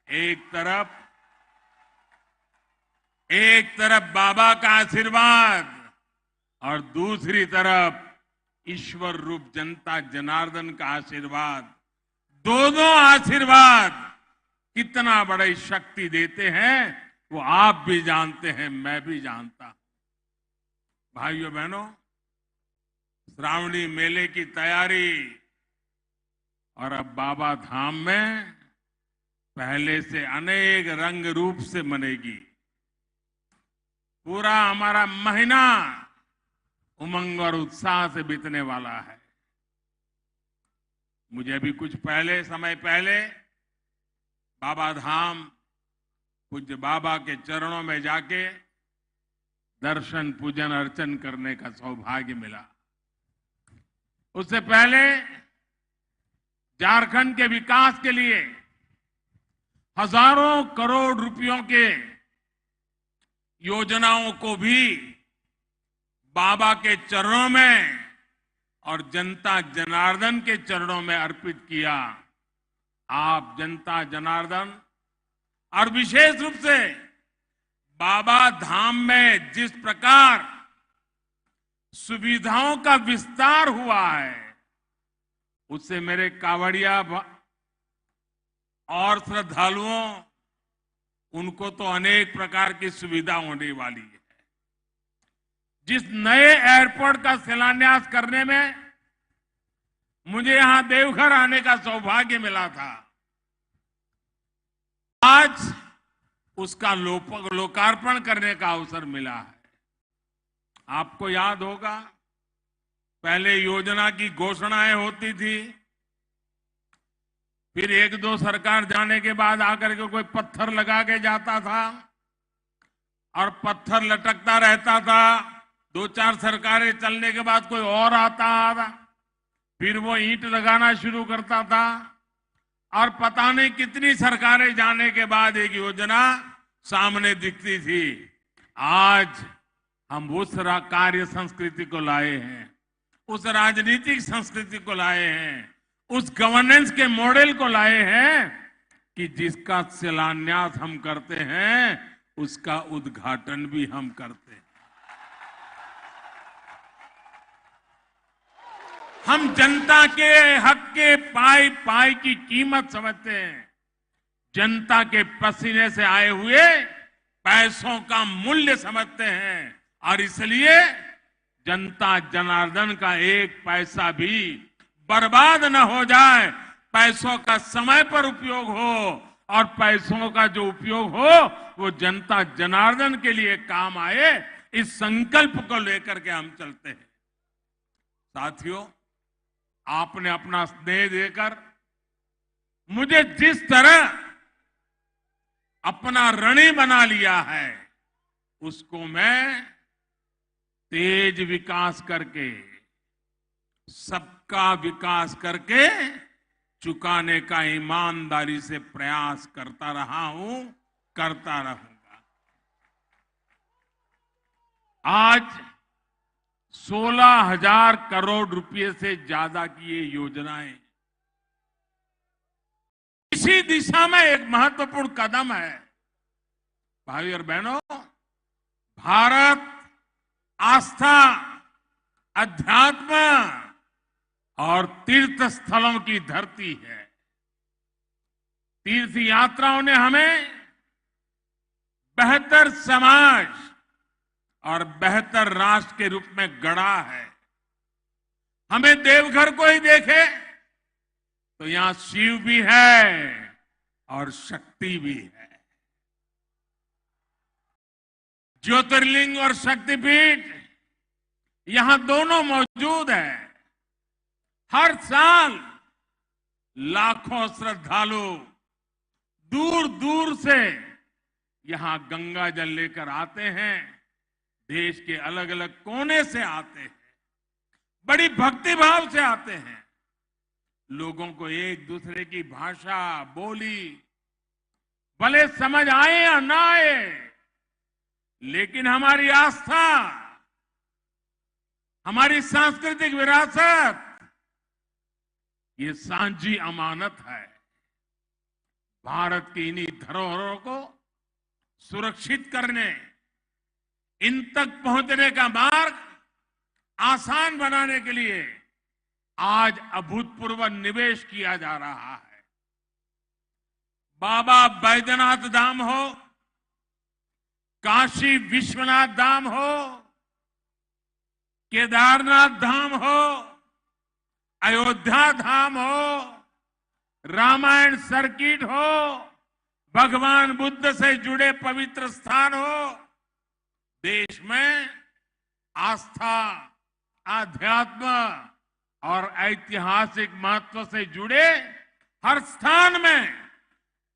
एक तरफ बाबा का आशीर्वाद और दूसरी तरफ ईश्वर रूप जनता जनार्दन का आशीर्वाद। दोनों आशीर्वाद कितना बड़ी शक्ति देते हैं वो आप भी जानते हैं, मैं भी जानता हूं। भाइयों बहनों, श्रावणी मेले की तैयारी और अब बाबा धाम में पहले से अनेक रंग रूप से मनेगी। पूरा हमारा महीना उमंग और उत्साह से बीतने वाला है। मुझे अभी कुछ समय पहले बाबा धाम पूज्य बाबा के चरणों में जाके दर्शन पूजन अर्चन करने का सौभाग्य मिला। उससे पहले झारखंड के विकास के लिए हजारों करोड़ रुपयों के योजनाओं को भी बाबा के चरणों में और जनता जनार्दन के चरणों में अर्पित किया। आप जनता जनार्दन और विशेष रूप से बाबा धाम में जिस प्रकार सुविधाओं का विस्तार हुआ है, उससे मेरे कांवड़िया और श्रद्धालुओं, उनको तो अनेक प्रकार की सुविधा होने वाली है। जिस नए एयरपोर्ट का शिलान्यास करने में मुझे यहां देवघर आने का सौभाग्य मिला था, आज उसका लोकार्पण करने का अवसर मिला है। आपको याद होगा, पहले योजना की घोषणाएं होती थी, फिर एक दो सरकार जाने के बाद आकर के कोई पत्थर लगा के जाता था और पत्थर लटकता रहता था। दो चार सरकारें चलने के बाद कोई और आता था, फिर वो ईंट लगाना शुरू करता था और पता नहीं कितनी सरकारें जाने के बाद एक योजना सामने दिखती थी। आज हम उस कार्य संस्कृति को लाए हैं, उस राजनीतिक संस्कृति को लाए हैं, उस गवर्नेंस के मॉडल को लाए हैं कि जिसका शिलान्यास हम करते हैं उसका उद्घाटन भी हम करते हैं। हम जनता के हक के पाई पाई की कीमत समझते हैं, जनता के पसीने से आए हुए पैसों का मूल्य समझते हैं और इसलिए जनता जनार्दन का एक पैसा भी बर्बाद न हो जाए, पैसों का समय पर उपयोग हो और पैसों का जो उपयोग हो वो जनता जनार्दन के लिए काम आए, इस संकल्प को लेकर के हम चलते हैं। साथियों, आपने अपना स्नेह देकर मुझे जिस तरह अपना ऋणी बना लिया है, उसको मैं तेज विकास करके, सबका विकास करके चुकाने का ईमानदारी से प्रयास करता रहा हूं, करता रहूंगा। आज 16,000 करोड़ रुपए से ज्यादा की ये योजनाएं इसी दिशा में एक महत्वपूर्ण कदम है। भाई और बहनों, भारत आस्था, अध्यात्म और तीर्थ तीर्थ स्थलों की धरती है। तीर्थ यात्राओं ने हमें बेहतर समाज और बेहतर राष्ट्र के रूप में गढ़ा है। हमें देवघर को ही देखे तो यहां शिव भी है और शक्ति भी है। ज्योतिर्लिंग और शक्तिपीठ यहां दोनों मौजूद है। हर साल लाखों श्रद्धालु दूर दूर से यहां गंगा जल लेकर आते हैं। देश के अलग अलग कोने से आते हैं, बड़ी भक्ति भाव से आते हैं। लोगों को एक दूसरे की भाषा बोली भले समझ आए या ना आए, लेकिन हमारी आस्था, हमारी सांस्कृतिक विरासत, ये सांझी अमानत है। भारत की इन्हीं धरोहरों को सुरक्षित करने, इन तक पहुंचने का मार्ग आसान बनाने के लिए आज अभूतपूर्व निवेश किया जा रहा है। बाबा बैद्यनाथ धाम हो, काशी विश्वनाथ धाम हो, केदारनाथ धाम हो, अयोध्या धाम हो, रामायण सर्किट हो, भगवान बुद्ध से जुड़े पवित्र स्थान हो, देश में आस्था, आध्यात्म और ऐतिहासिक महत्व से जुड़े हर स्थान में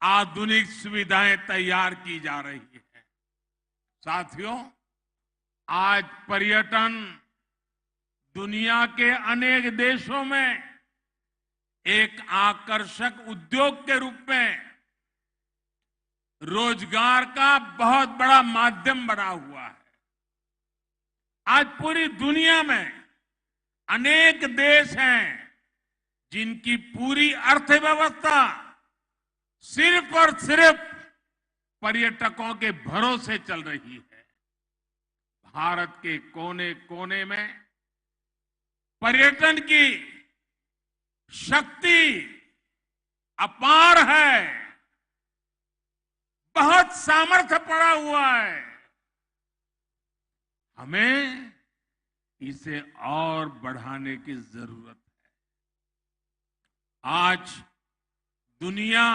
आधुनिक सुविधाएं तैयार की जा रही है। साथियों, आज पर्यटन दुनिया के अनेक देशों में एक आकर्षक उद्योग के रूप में रोजगार का बहुत बड़ा माध्यम बना हुआ है। आज पूरी दुनिया में अनेक देश हैं जिनकी पूरी अर्थव्यवस्था सिर्फ और सिर्फ पर्यटकों के भरोसे चल रही है। भारत के कोने कोने में पर्यटन की शक्ति अपार है, बहुत सामर्थ्य पड़ा हुआ है। हमें इसे और बढ़ाने की जरूरत है। आज दुनिया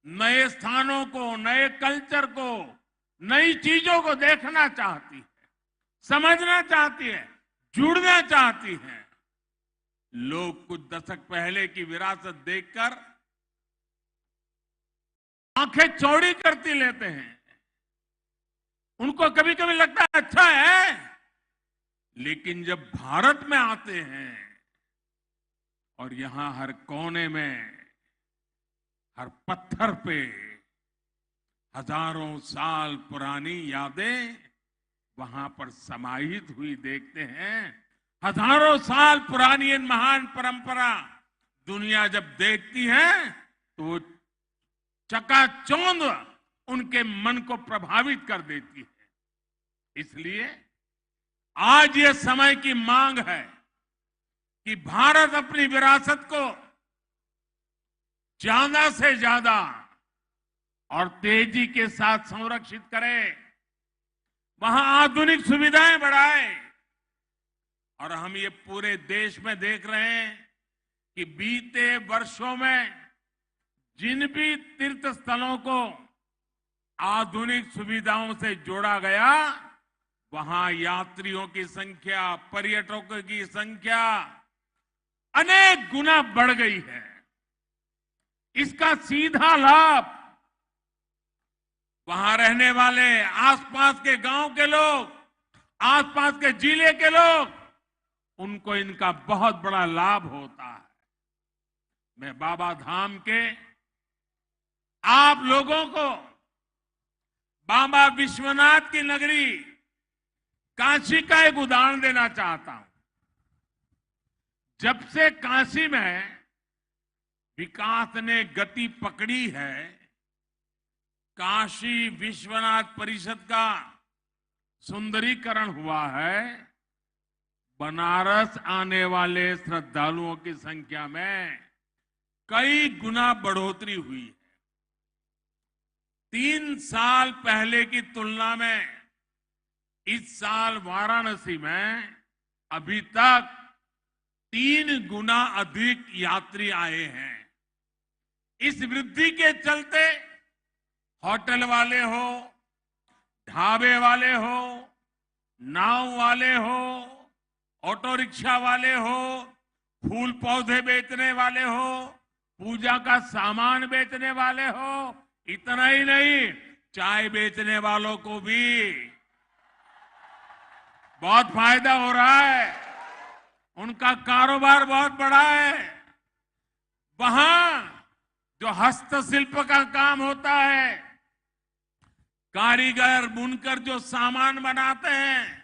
नए स्थानों को, नए कल्चर को, नई चीजों को देखना चाहती है, समझना चाहती है, जुड़ना चाहती है। लोग कुछ दशक पहले की विरासत देखकर आंखें चौड़ी करती लेते हैं। उनको कभी कभी लगता है अच्छा है, लेकिन जब भारत में आते हैं और यहां हर कोने में, हर पत्थर पे हजारों साल पुरानी यादें वहां पर समाहित हुई देखते हैं। हजारों साल पुरानी इन महान परंपरा दुनिया जब देखती है तो चकाचौंध उनके मन को प्रभावित कर देती है। इसलिए आज ये समय की मांग है कि भारत अपनी विरासत को ज्यादा से ज्यादा और तेजी के साथ संरक्षित करे, वहां आधुनिक सुविधाएं बढ़ाए। और हम ये पूरे देश में देख रहे हैं कि बीते वर्षों में जिन भी तीर्थ स्थलों को आधुनिक सुविधाओं से जोड़ा गया, वहां यात्रियों की संख्या, पर्यटकों की संख्या अनेक गुना बढ़ गई है। इसका सीधा लाभ वहां रहने वाले आसपास के गांव के लोग, आसपास के जिले के लोग, उनको इनका बहुत बड़ा लाभ होता है। मैं बाबा धाम के आप लोगों को बाबा विश्वनाथ की नगरी काशी का एक उदाहरण देना चाहता हूं। जब से काशी में विकास ने गति पकड़ी है, काशी विश्वनाथ परिषद का सुंदरीकरण हुआ है, बनारस आने वाले श्रद्धालुओं की संख्या में कई गुना बढ़ोतरी हुई है। 3 साल पहले की तुलना में इस साल वाराणसी में अभी तक 3 गुना अधिक यात्री आए हैं। इस वृद्धि के चलते होटल वाले हो, ढाबे वाले हो, नाव वाले हो, ऑटो रिक्शा वाले हो, फूल पौधे बेचने वाले हो, पूजा का सामान बेचने वाले हो, इतना ही नहीं, चाय बेचने वालों को भी बहुत फायदा हो रहा है। उनका कारोबार बहुत बड़ा है। वहां जो हस्तशिल्प का काम होता है, कारीगर बुनकर जो सामान बनाते हैं,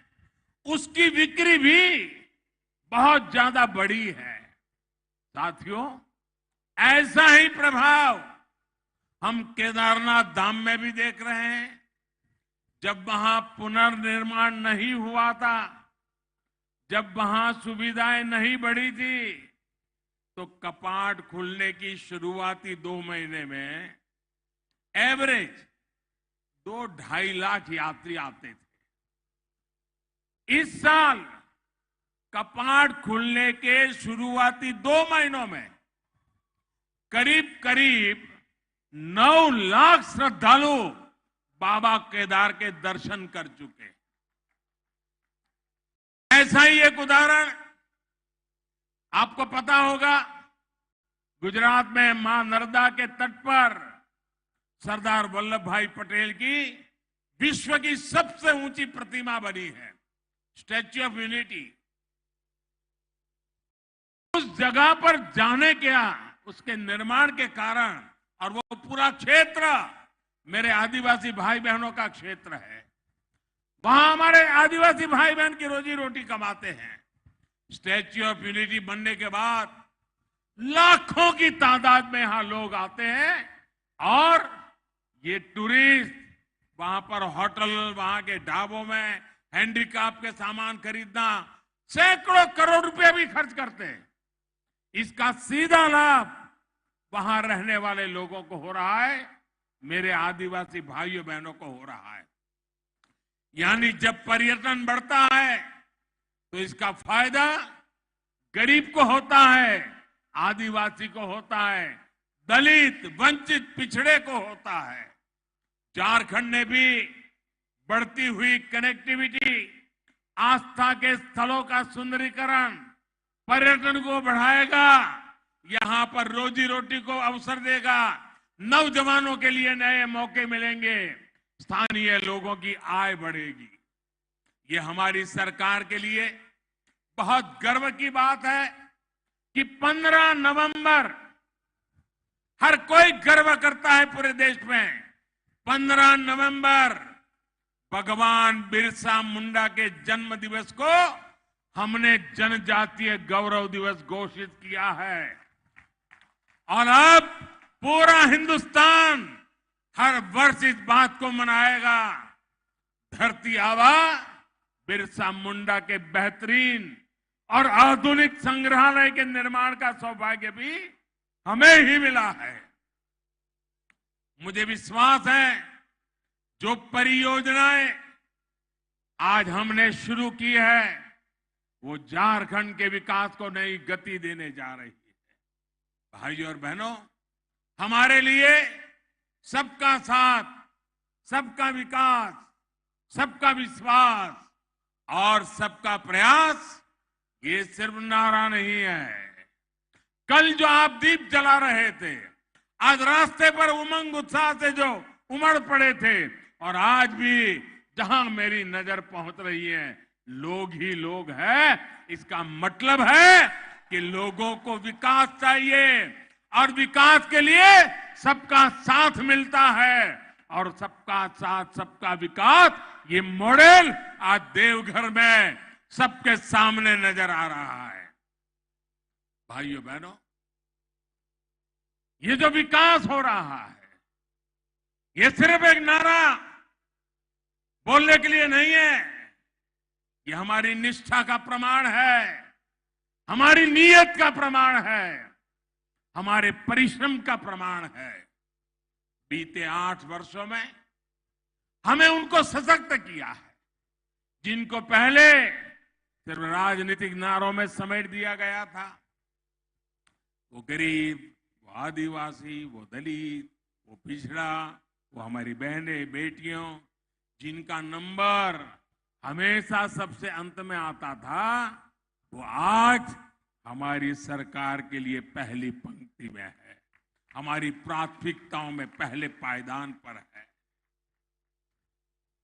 उसकी बिक्री भी बहुत ज्यादा बढ़ी है। साथियों, ऐसा ही प्रभाव हम केदारनाथ धाम में भी देख रहे हैं। जब वहां पुनर्निर्माण नहीं हुआ था, जब वहां सुविधाएं नहीं बढ़ी थी, तो कपाट खुलने की शुरुआती 2 महीने में एवरेज 2-2.5 लाख यात्री आते थे। इस साल कपाट खुलने के शुरुआती 2 महीनों में करीब करीब 9 लाख श्रद्धालु बाबा केदार के दर्शन कर चुके। ऐसा ही एक उदाहरण आपको पता होगा, गुजरात में मां नर्मदा के तट पर सरदार वल्लभ भाई पटेल की विश्व की सबसे ऊंची प्रतिमा बनी है, स्टैच्यू ऑफ यूनिटी। उस जगह पर जाने क्या, उसके निर्माण के कारण, और वो पूरा क्षेत्र मेरे आदिवासी भाई बहनों का क्षेत्र है। वहां हमारे आदिवासी भाई बहन की रोजी रोटी कमाते हैं। स्टैच्यू ऑफ यूनिटी बनने के बाद लाखों की तादाद में यहां लोग आते हैं और ये टूरिस्ट वहां पर होटल, वहां के ढाबों में हैंडीक्राफ्ट के सामान खरीदना, सैकड़ों करोड़ रुपए भी खर्च करते हैं। इसका सीधा लाभ वहां रहने वाले लोगों को हो रहा है, मेरे आदिवासी भाइयों बहनों को हो रहा है। यानी जब पर्यटन बढ़ता है तो इसका फायदा गरीब को होता है, आदिवासी को होता है, दलित, वंचित, पिछड़े को होता है। झारखंड ने भी बढ़ती हुई कनेक्टिविटी, आस्था के स्थलों का सुंदरीकरण, पर्यटन को बढ़ाएगा, यहां पर रोजी रोटी को अवसर देगा, नौजवानों के लिए नए मौके मिलेंगे, स्थानीय लोगों की आय बढ़ेगी। ये हमारी सरकार के लिए बहुत गर्व की बात है कि 15 नवंबर हर कोई गर्व करता है पूरे देश में। 15 नवंबर भगवान बिरसा मुंडा के जन्म दिवस को हमने जनजातीय गौरव दिवस घोषित किया है और अब पूरा हिंदुस्तान हर वर्ष इस बात को मनाएगा। धरती आबा बिरसा मुंडा के बेहतरीन और आधुनिक संग्रहालय के निर्माण का सौभाग्य भी हमें ही मिला है। मुझे विश्वास है जो परियोजनाएं आज हमने शुरू की है वो झारखंड के विकास को नई गति देने जा रही है। भाइयों और बहनों, हमारे लिए सबका साथ, सबका विकास, सबका विश्वास और सबका प्रयास ये सिर्फ नारा नहीं है। कल जो आप दीप जला रहे थे, आज रास्ते पर उमंग उत्साह से जो उमड़ पड़े थे, और आज भी जहां मेरी नजर पहुंच रही है लोग ही लोग हैं, इसका मतलब है कि लोगों को विकास चाहिए और विकास के लिए सबका साथ मिलता है और सबका साथ सबका विकास ये मॉडल आज देवघर में सबके सामने नजर आ रहा है। भाइयों बहनों, ये जो विकास हो रहा है ये सिर्फ एक नारा बोलने के लिए नहीं है, ये हमारी निष्ठा का प्रमाण है, हमारी नीयत का प्रमाण है, हमारे परिश्रम का प्रमाण है। बीते 8 वर्षों में हमें उनको सशक्त किया है जिनको पहले सिर्फ राजनीतिक नारों में समेट दिया गया था। वो गरीब, वो आदिवासी, वो दलित, वो पिछड़ा, वो हमारी बहनें बेटियों जिनका नंबर हमेशा सबसे अंत में आता था, वो आज हमारी सरकार के लिए पहली पंक्ति में है, हमारी प्राथमिकताओं में पहले पायदान पर है।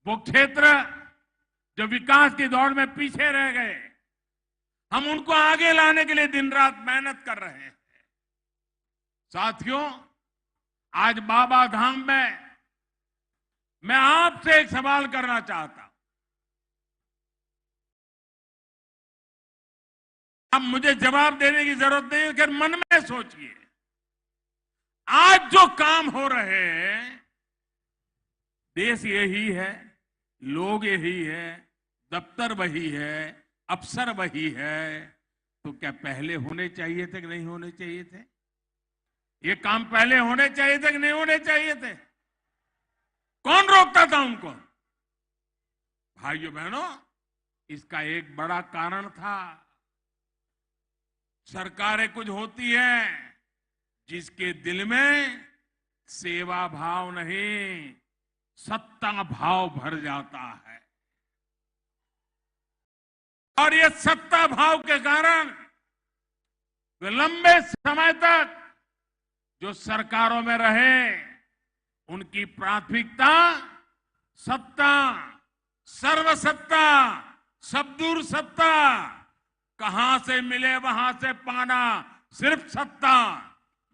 वो क्षेत्र जो विकास की दौड़ में पीछे रह गए, हम उनको आगे लाने के लिए दिन रात मेहनत कर रहे हैं। साथियों, आज बाबा धाम में मैं आपसे एक सवाल करना चाहता हूं। अब मुझे जवाब देने की जरूरत नहीं है, मन में सोचिए। आज जो काम हो रहे हैं, देश यही है, लोग यही है, दफ्तर वही है, अफसर वही है, तो क्या पहले होने चाहिए थे कि नहीं होने चाहिए थे? ये काम पहले होने चाहिए थे कि नहीं होने चाहिए थे? कौन रोकता था उनको? भाइयों बहनों, इसका एक बड़ा कारण था। सरकारें कुछ होती हैं जिसके दिल में सेवा भाव नहीं, सत्ता भाव भर जाता है, और ये सत्ता भाव के कारण वे लंबे समय तक जो सरकारों में रहे, उनकी प्राथमिकता सत्ता, सर्वसत्ता, सबदूर सत्ता, कहां से मिले वहां से पाना, सिर्फ सत्ता,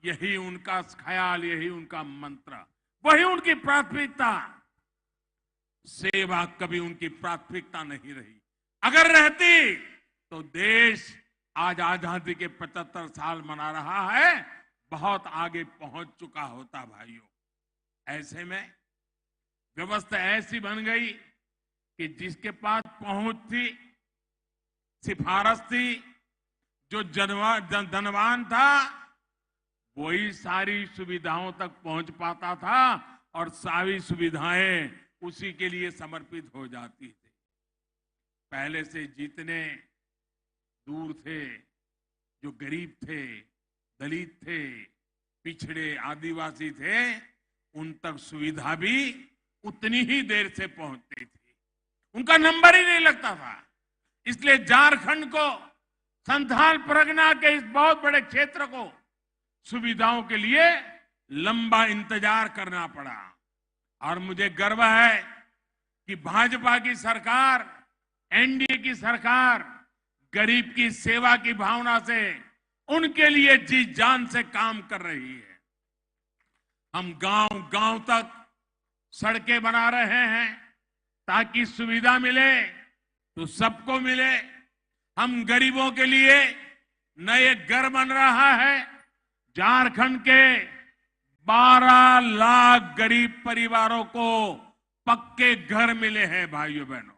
यही उनका ख्याल, यही उनका मंत्र, वही उनकी प्राथमिकता। सेवा कभी उनकी प्राथमिकता नहीं रही। अगर रहती तो देश आज आजादी के 75 साल मना रहा है, बहुत आगे पहुंच चुका होता। भाइयों, ऐसे में व्यवस्था ऐसी बन गई कि जिसके पास पहुंच थी, सिफारिश थी, जो धनवान था, वही सारी सुविधाओं तक पहुंच पाता था, और सारी सुविधाएं उसी के लिए समर्पित हो जाती थी। पहले से जितने दूर थे, जो गरीब थे, दलित थे, पिछड़े, आदिवासी थे, उन तक सुविधा भी उतनी ही देर से पहुंचती थी, उनका नंबर ही नहीं लगता था। इसलिए झारखंड को, संथाल परगना के इस बहुत बड़े क्षेत्र को सुविधाओं के लिए लंबा इंतजार करना पड़ा। और मुझे गर्व है कि भाजपा की सरकार, एनडीए की सरकार गरीब की सेवा की भावना से उनके लिए जी जान से काम कर रही है। हम गांव-गांव तक सड़कें बना रहे हैं ताकि सुविधा मिले तो सबको मिले। हम गरीबों के लिए नए घर बन रहा है। झारखंड के 12 लाख गरीब परिवारों को पक्के घर मिले हैं। भाइयों बहनों,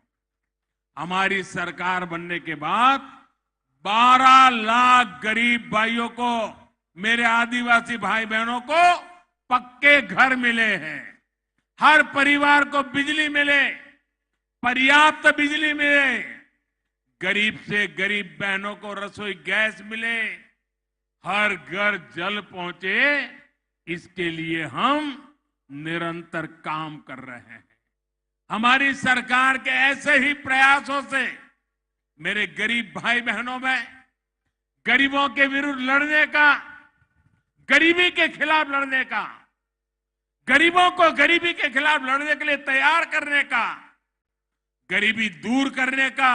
हमारी सरकार बनने के बाद 12 लाख गरीब भाइयों को, मेरे आदिवासी भाई बहनों को पक्के घर मिले हैं। हर परिवार को बिजली मिले, पर्याप्त बिजली मिले, गरीब से गरीब बहनों को रसोई गैस मिले, हर घर जल पहुंचे, इसके लिए हम निरंतर काम कर रहे हैं। हमारी सरकार के ऐसे ही प्रयासों से मेरे गरीब भाई बहनों में गरीबों के विरुद्ध लड़ने का, गरीबी के खिलाफ लड़ने का, गरीबों को गरीबी के खिलाफ लड़ने के लिए तैयार करने का, गरीबी दूर करने का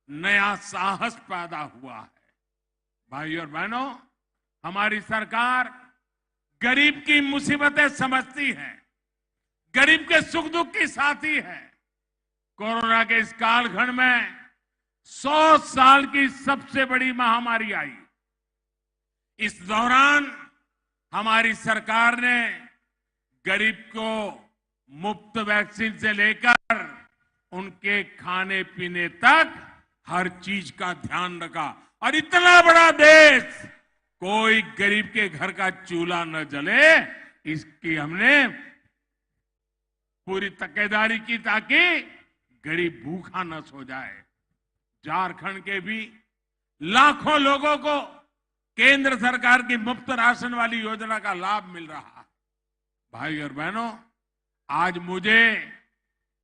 नया साहस पैदा हुआ है। भाइयों और बहनों, हमारी सरकार गरीब की मुसीबतें समझती है, गरीब के सुख दुख की साथी है। कोरोना के इस कालखंड में 100 साल की सबसे बड़ी महामारी आई। इस दौरान हमारी सरकार ने गरीब को मुफ्त वैक्सीन से लेकर उनके खाने पीने तक हर चीज का ध्यान रखा। और इतना बड़ा देश, कोई गरीब के घर का चूल्हा न जले, इसकी हमने पूरी तकेदारी की ताकि गरीब भूखा न सो जाए। झारखंड के भी लाखों लोगों को केंद्र सरकार की मुफ्त राशन वाली योजना का लाभ मिल रहा है। भाई और बहनों, आज मुझे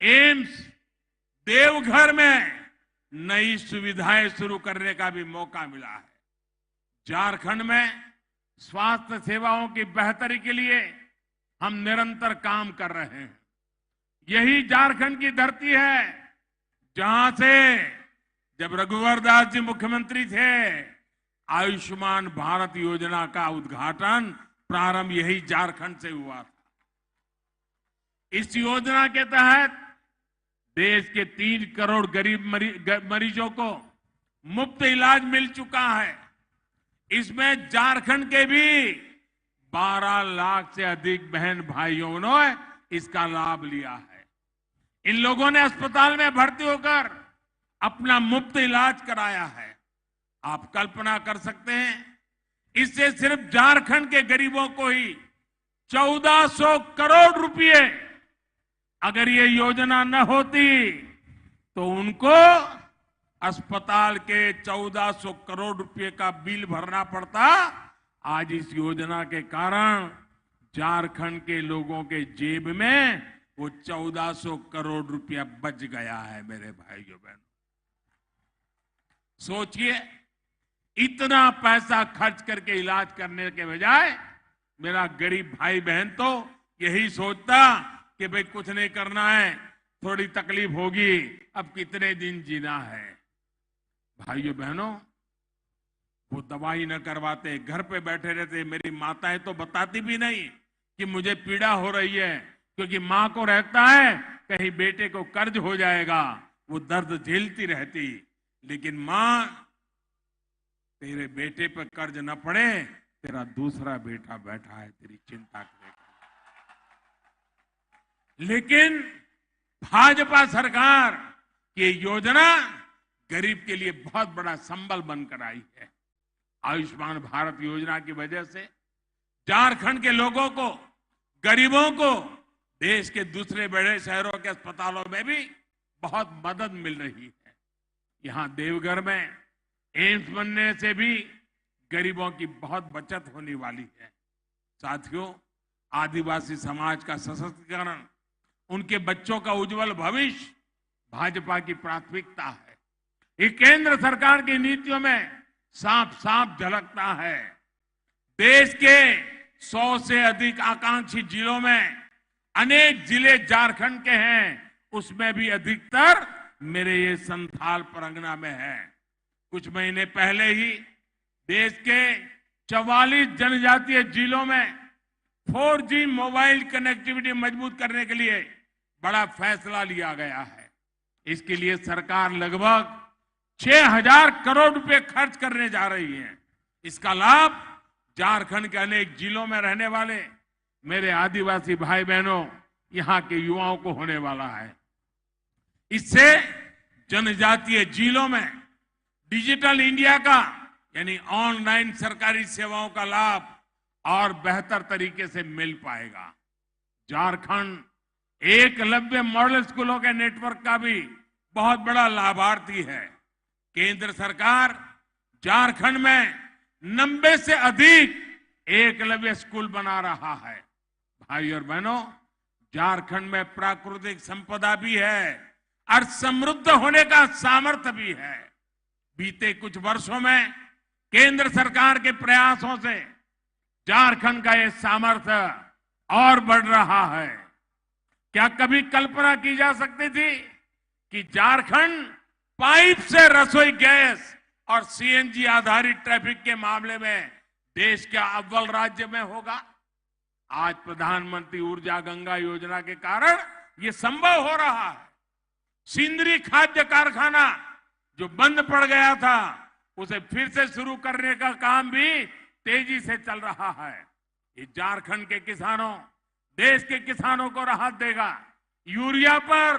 एम्स देवघर में नई सुविधाएं शुरू करने का भी मौका मिला है। झारखंड में स्वास्थ्य सेवाओं की बेहतरी के लिए हम निरंतर काम कर रहे हैं। यही झारखंड की धरती है जहां से जब रघुवर दास जी मुख्यमंत्री थे, आयुष्मान भारत योजना का उद्घाटन प्रारंभ यही झारखंड से हुआ था। इस योजना के तहत देश के 3 करोड़ गरीब मरीजों को मुफ्त इलाज मिल चुका है। इसमें झारखंड के भी 12 लाख से अधिक बहन भाइयों ने इसका लाभ लिया है। इन लोगों ने अस्पताल में भर्ती होकर अपना मुफ्त इलाज कराया है। आप कल्पना कर सकते हैं, इससे सिर्फ झारखंड के गरीबों को ही 1400 करोड़ रुपए, अगर ये योजना न होती तो उनको अस्पताल के 1400 करोड़ रुपए का बिल भरना पड़ता। आज इस योजना के कारण झारखंड के लोगों के जेब में वो 1400 करोड़ रुपया बच गया है। मेरे भाइयों बहनों, सोचिए, इतना पैसा खर्च करके इलाज करने के बजाय मेरा गरीब भाई बहन तो यही सोचता कि भाई कुछ नहीं करना है, थोड़ी तकलीफ होगी, अब कितने दिन जीना है। भाइयों बहनों, वो दवाई न करवाते, घर पे बैठे रहते। मेरी माताएं तो बताती भी नहीं कि मुझे पीड़ा हो रही है, क्योंकि मां को रहता है कहीं बेटे को कर्ज हो जाएगा, वो दर्द झेलती रहती। लेकिन मां, तेरे बेटे पर कर्ज न पड़े, तेरा दूसरा बेटा बैठा है तेरी चिंता करेगा। लेकिन भाजपा सरकार की योजना गरीब के लिए बहुत बड़ा संबल बनकर आई है। आयुष्मान भारत योजना की वजह से झारखंड के लोगों को, गरीबों को देश के दूसरे बड़े शहरों के अस्पतालों में भी बहुत मदद मिल रही है। यहां देवघर में एम्स बनने से भी गरीबों की बहुत बचत होने वाली है। साथियों, आदिवासी समाज का सशक्तिकरण, उनके बच्चों का उज्जवल भविष्य भाजपा की प्राथमिकता है। ये केंद्र सरकार की नीतियों में साफ साफ झलकता है। देश के 100 से अधिक आकांक्षी जिलों में अनेक जिले झारखंड के हैं, उसमें भी अधिकतर मेरे ये संथाल परगना में है। कुछ महीने पहले ही देश के 44 जनजातीय जिलों में 4G मोबाइल कनेक्टिविटी मजबूत करने के लिए बड़ा फैसला लिया गया है। इसके लिए सरकार लगभग 6000 करोड़ रुपए खर्च करने जा रही है। इसका लाभ झारखंड के अनेक जिलों में रहने वाले मेरे आदिवासी भाई बहनों, यहां के युवाओं को होने वाला है। इससे जनजातीय जिलों में डिजिटल इंडिया का, यानी ऑनलाइन सरकारी सेवाओं का लाभ और बेहतर तरीके से मिल पाएगा। झारखंड एकलव्य मॉडल स्कूलों के नेटवर्क का भी बहुत बड़ा लाभार्थी है। केंद्र सरकार झारखंड में 90 से अधिक एकलव्य स्कूल बना रहा है। भाई और बहनों, झारखंड में प्राकृतिक संपदा भी है और समृद्ध होने का सामर्थ्य भी है। बीते कुछ वर्षों में केंद्र सरकार के प्रयासों से झारखंड का यह सामर्थ्य और बढ़ रहा है। क्या कभी कल्पना की जा सकती थी कि झारखंड पाइप से रसोई गैस और सीएनजी आधारित ट्रैफिक के मामले में देश का अव्वल राज्य में होगा? आज प्रधानमंत्री ऊर्जा गंगा योजना के कारण यह संभव हो रहा है। सिंदरी खाद्य कारखाना जो बंद पड़ गया था, उसे फिर से शुरू करने का काम भी तेजी से चल रहा है। ये झारखंड के किसानों, देश के किसानों को राहत देगा। यूरिया पर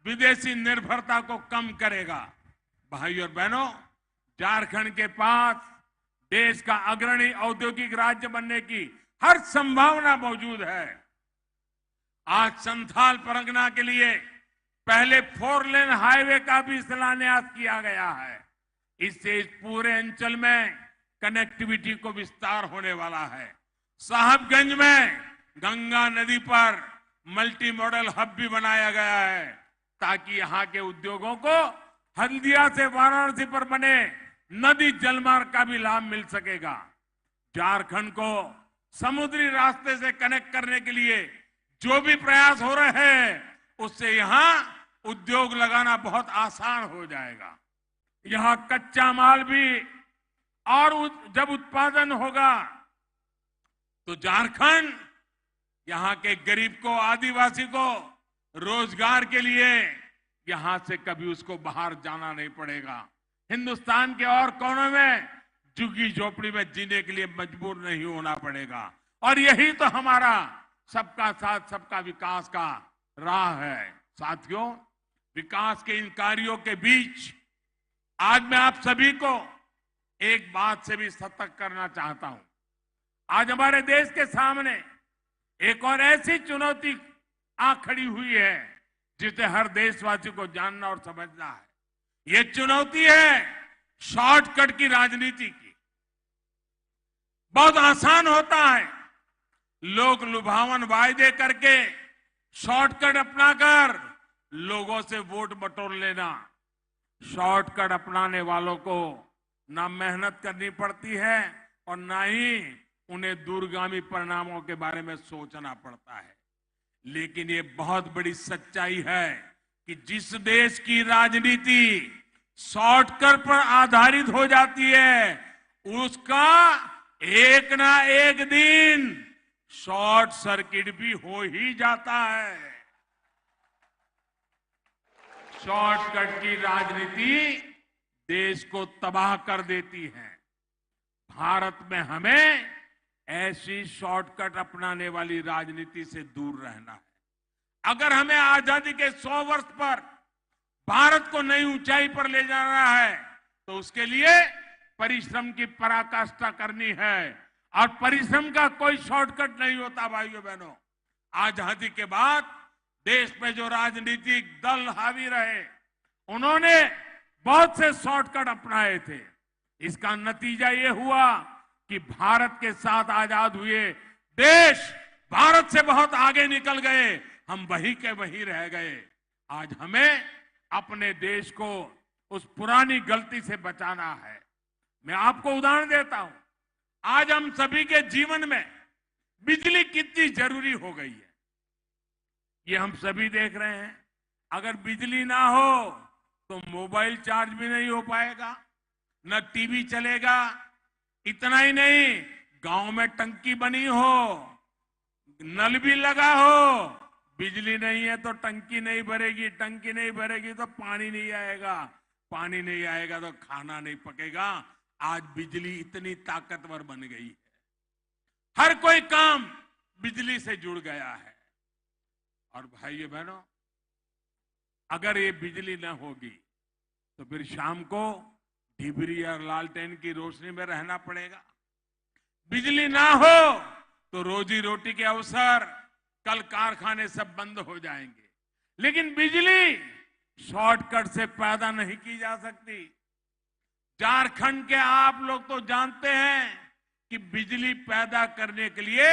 विदेशी निर्भरता को कम करेगा। भाइयों और बहनों, झारखंड के पास देश का अग्रणी औद्योगिक राज्य बनने की हर संभावना मौजूद है। आज संथाल परगना के लिए पहले 4 लेन हाईवे का भी शिलान्यास किया गया है। इससे इस पूरे अंचल में कनेक्टिविटी को विस्तार होने वाला है। साहबगंज में गंगा नदी पर मल्टी मॉडल हब भी बनाया गया है ताकि यहां के उद्योगों को हल्दिया से वाराणसी पर बने नदी जलमार्ग का भी लाभ मिल सकेगा। झारखंड को समुद्री रास्ते से कनेक्ट करने के लिए जो भी प्रयास हो रहे हैं उससे यहां उद्योग लगाना बहुत आसान हो जाएगा। यहां कच्चा माल भी और जब उत्पादन होगा तो झारखंड यहां के गरीब को, आदिवासी को रोजगार के लिए यहां से कभी उसको बाहर जाना नहीं पड़ेगा। हिंदुस्तान के और कोनों में झुग्गी झोपड़ी में जीने के लिए मजबूर नहीं होना पड़ेगा। और यही तो हमारा सबका साथ सबका विकास का राह है। साथियों, विकास के इन कार्यों के बीच आज मैं आप सभी को एक बात से भी सतर्क करना चाहता हूं। आज हमारे देश के सामने एक और ऐसी चुनौती आ खड़ी हुई है जिसे हर देशवासी को जानना और समझना है। ये चुनौती है शॉर्टकट की राजनीति की। बहुत आसान होता है लोग लुभावन वायदे करके शॉर्टकट अपनाकर लोगों से वोट बटोर लेना। शॉर्टकट अपनाने वालों को ना मेहनत करनी पड़ती है और ना ही उन्हें दूरगामी परिणामों के बारे में सोचना पड़ता है। लेकिन ये बहुत बड़ी सच्चाई है कि जिस देश की राजनीति शॉर्टकट पर आधारित हो जाती है उसका एक ना एक दिन शॉर्ट सर्किट भी हो ही जाता है। शॉर्टकट की राजनीति देश को तबाह कर देती है। भारत में हमें ऐसी शॉर्टकट अपनाने वाली राजनीति से दूर रहना है। अगर हमें आजादी के 100 वर्ष पर भारत को नई ऊंचाई पर ले जाना है तो उसके लिए परिश्रम की पराकाष्ठा करनी है। और परिश्रम का कोई शॉर्टकट नहीं होता। भाइयों बहनों, आजादी के बाद देश में जो राजनीतिक दल हावी रहे उन्होंने बहुत से शॉर्टकट अपनाए थे। इसका नतीजा ये हुआ कि भारत के साथ आजाद हुए देश भारत से बहुत आगे निकल गए, हम वहीं के वहीं रह गए। आज हमें अपने देश को उस पुरानी गलती से बचाना है। मैं आपको उदाहरण देता हूं। आज हम सभी के जीवन में बिजली कितनी जरूरी हो गई है ये हम सभी देख रहे हैं। अगर बिजली ना हो तो मोबाइल चार्ज भी नहीं हो पाएगा, न टीवी चलेगा। इतना ही नहीं, गांव में टंकी बनी हो, नल भी लगा हो, बिजली नहीं है तो टंकी नहीं भरेगी, टंकी नहीं भरेगी तो पानी नहीं आएगा, पानी नहीं आएगा तो खाना नहीं पकेगा। आज बिजली इतनी ताकतवर बन गई है, हर कोई काम बिजली से जुड़ गया है। और भाइयों बहनों, अगर ये बिजली न होगी तो फिर शाम को डिबरी और लालटेन की रोशनी में रहना पड़ेगा। बिजली ना हो तो रोजी रोटी के अवसर, कल कारखाने सब बंद हो जाएंगे। लेकिन बिजली शॉर्टकट से पैदा नहीं की जा सकती। झारखंड के आप लोग तो जानते हैं कि बिजली पैदा करने के लिए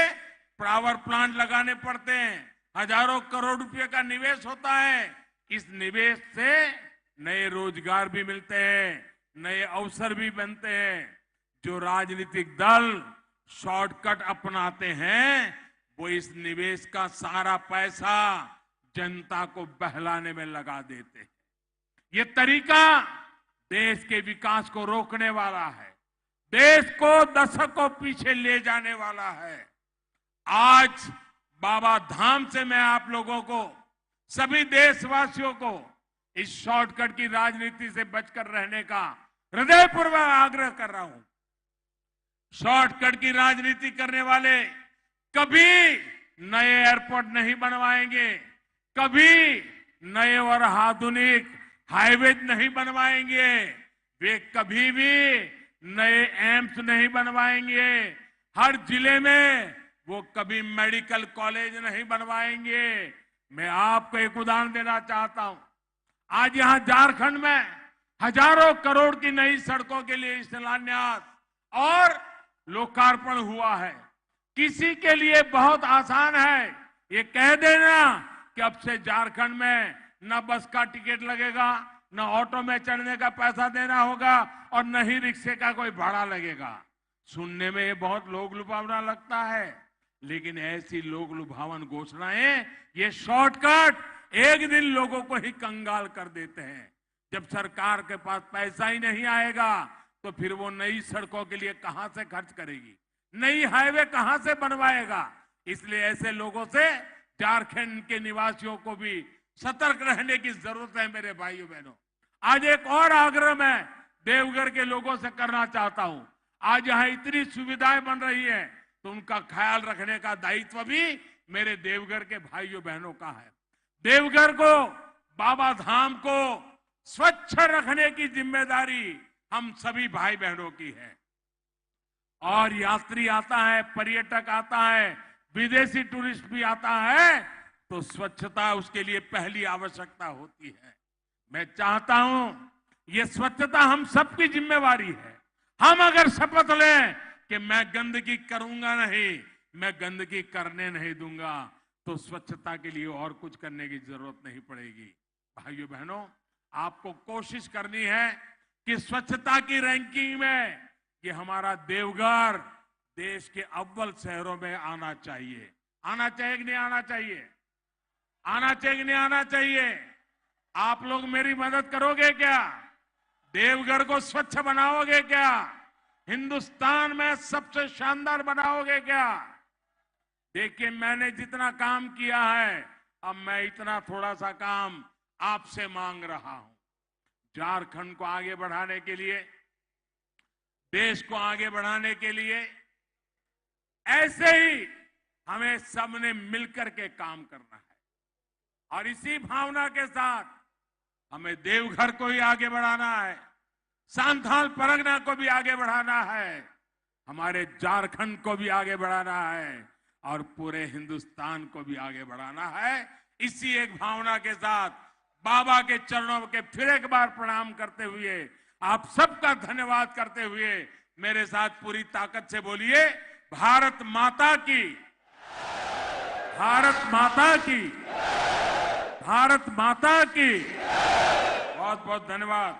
पावर प्लांट लगाने पड़ते हैं, हजारों करोड़ रुपए का निवेश होता है। इस निवेश से नए रोजगार भी मिलते हैं, नए अवसर भी बनते हैं। जो राजनीतिक दल शॉर्टकट अपनाते हैं वो इस निवेश का सारा पैसा जनता को बहलाने में लगा देते हैं। ये तरीका देश के विकास को रोकने वाला है, देश को दशकों पीछे ले जाने वाला है। आज बाबा धाम से मैं आप लोगों को, सभी देशवासियों को इस शॉर्टकट की राजनीति से बचकर रहने का हृदयपूर्वक आग्रह कर रहा हूं। शॉर्टकट की राजनीति करने वाले कभी नए एयरपोर्ट नहीं बनवाएंगे, कभी नए और आधुनिक हाईवे नहीं बनवाएंगे, वे कभी भी नए एम्स नहीं बनवाएंगे, हर जिले में वो कभी मेडिकल कॉलेज नहीं बनवाएंगे। मैं आपको एक उदाहरण देना चाहता हूं। आज यहां झारखंड में हजारों करोड़ की नई सड़कों के लिए शिलान्यास और लोकार्पण हुआ है। किसी के लिए बहुत आसान है ये कह देना कि अब से झारखंड में न बस का टिकट लगेगा, न ऑटो में चढ़ने का पैसा देना होगा और न ही रिक्शे का कोई भाड़ा लगेगा। सुनने में ये बहुत लोक लुभावना लगता है, लेकिन ऐसी लोक लुभावन घोषणाएं, ये शॉर्टकट एक दिन लोगों को ही कंगाल कर देते हैं। जब सरकार के पास पैसा ही नहीं आएगा तो फिर वो नई सड़कों के लिए कहां से खर्च करेगी, नई हाईवे कहां से बनवाएगा। इसलिए ऐसे लोगों से झारखंड के निवासियों को भी सतर्क रहने की जरूरत है। मेरे भाइयों बहनों, आज एक और आग्रह मैं देवघर के लोगों से करना चाहता हूं। आज यहां इतनी सुविधाएं बन रही है तो उनका ख्याल रखने का दायित्व भी मेरे देवघर के भाइयों बहनों का है। देवघर को, बाबा धाम को स्वच्छ रखने की जिम्मेदारी हम सभी भाई बहनों की है। और यात्री आता है, पर्यटक आता है, विदेशी टूरिस्ट भी आता है तो स्वच्छता उसके लिए पहली आवश्यकता होती है। मैं चाहता हूं ये स्वच्छता हम सबकी जिम्मेवारी है। हम अगर शपथ लें कि मैं गंदगी करूंगा नहीं, मैं गंदगी करने नहीं दूंगा, तो स्वच्छता के लिए और कुछ करने की जरूरत नहीं पड़ेगी। भाइयों बहनों, आपको कोशिश करनी है कि स्वच्छता की रैंकिंग में ये हमारा देवघर देश के अव्वल शहरों में आना चाहिए। आना चाहिए कि नहीं आना चाहिए? आना चाहिए कि नहीं आना चाहिए? आप लोग मेरी मदद करोगे क्या? देवघर को स्वच्छ बनाओगे क्या? हिंदुस्तान में सबसे शानदार बनाओगे क्या? देखिए, मैंने जितना काम किया है, अब मैं इतना थोड़ा सा काम आपसे मांग रहा हूं। झारखंड को आगे बढ़ाने के लिए, देश को आगे बढ़ाने के लिए ऐसे ही हमें सबने मिलकर के काम करना है। और इसी भावना के साथ हमें देवघर को ही आगे बढ़ाना है, सांथाल परगना को भी आगे बढ़ाना है, हमारे झारखंड को भी आगे बढ़ाना है और पूरे हिंदुस्तान को भी आगे बढ़ाना है। इसी एक भावना के साथ बाबा के चरणों के फिर एक बार प्रणाम करते हुए, आप सबका धन्यवाद करते हुए, मेरे साथ पूरी ताकत से बोलिए, भारत माता की, भारत माता की, भारत माता की। बहुत बहुत धन्यवाद।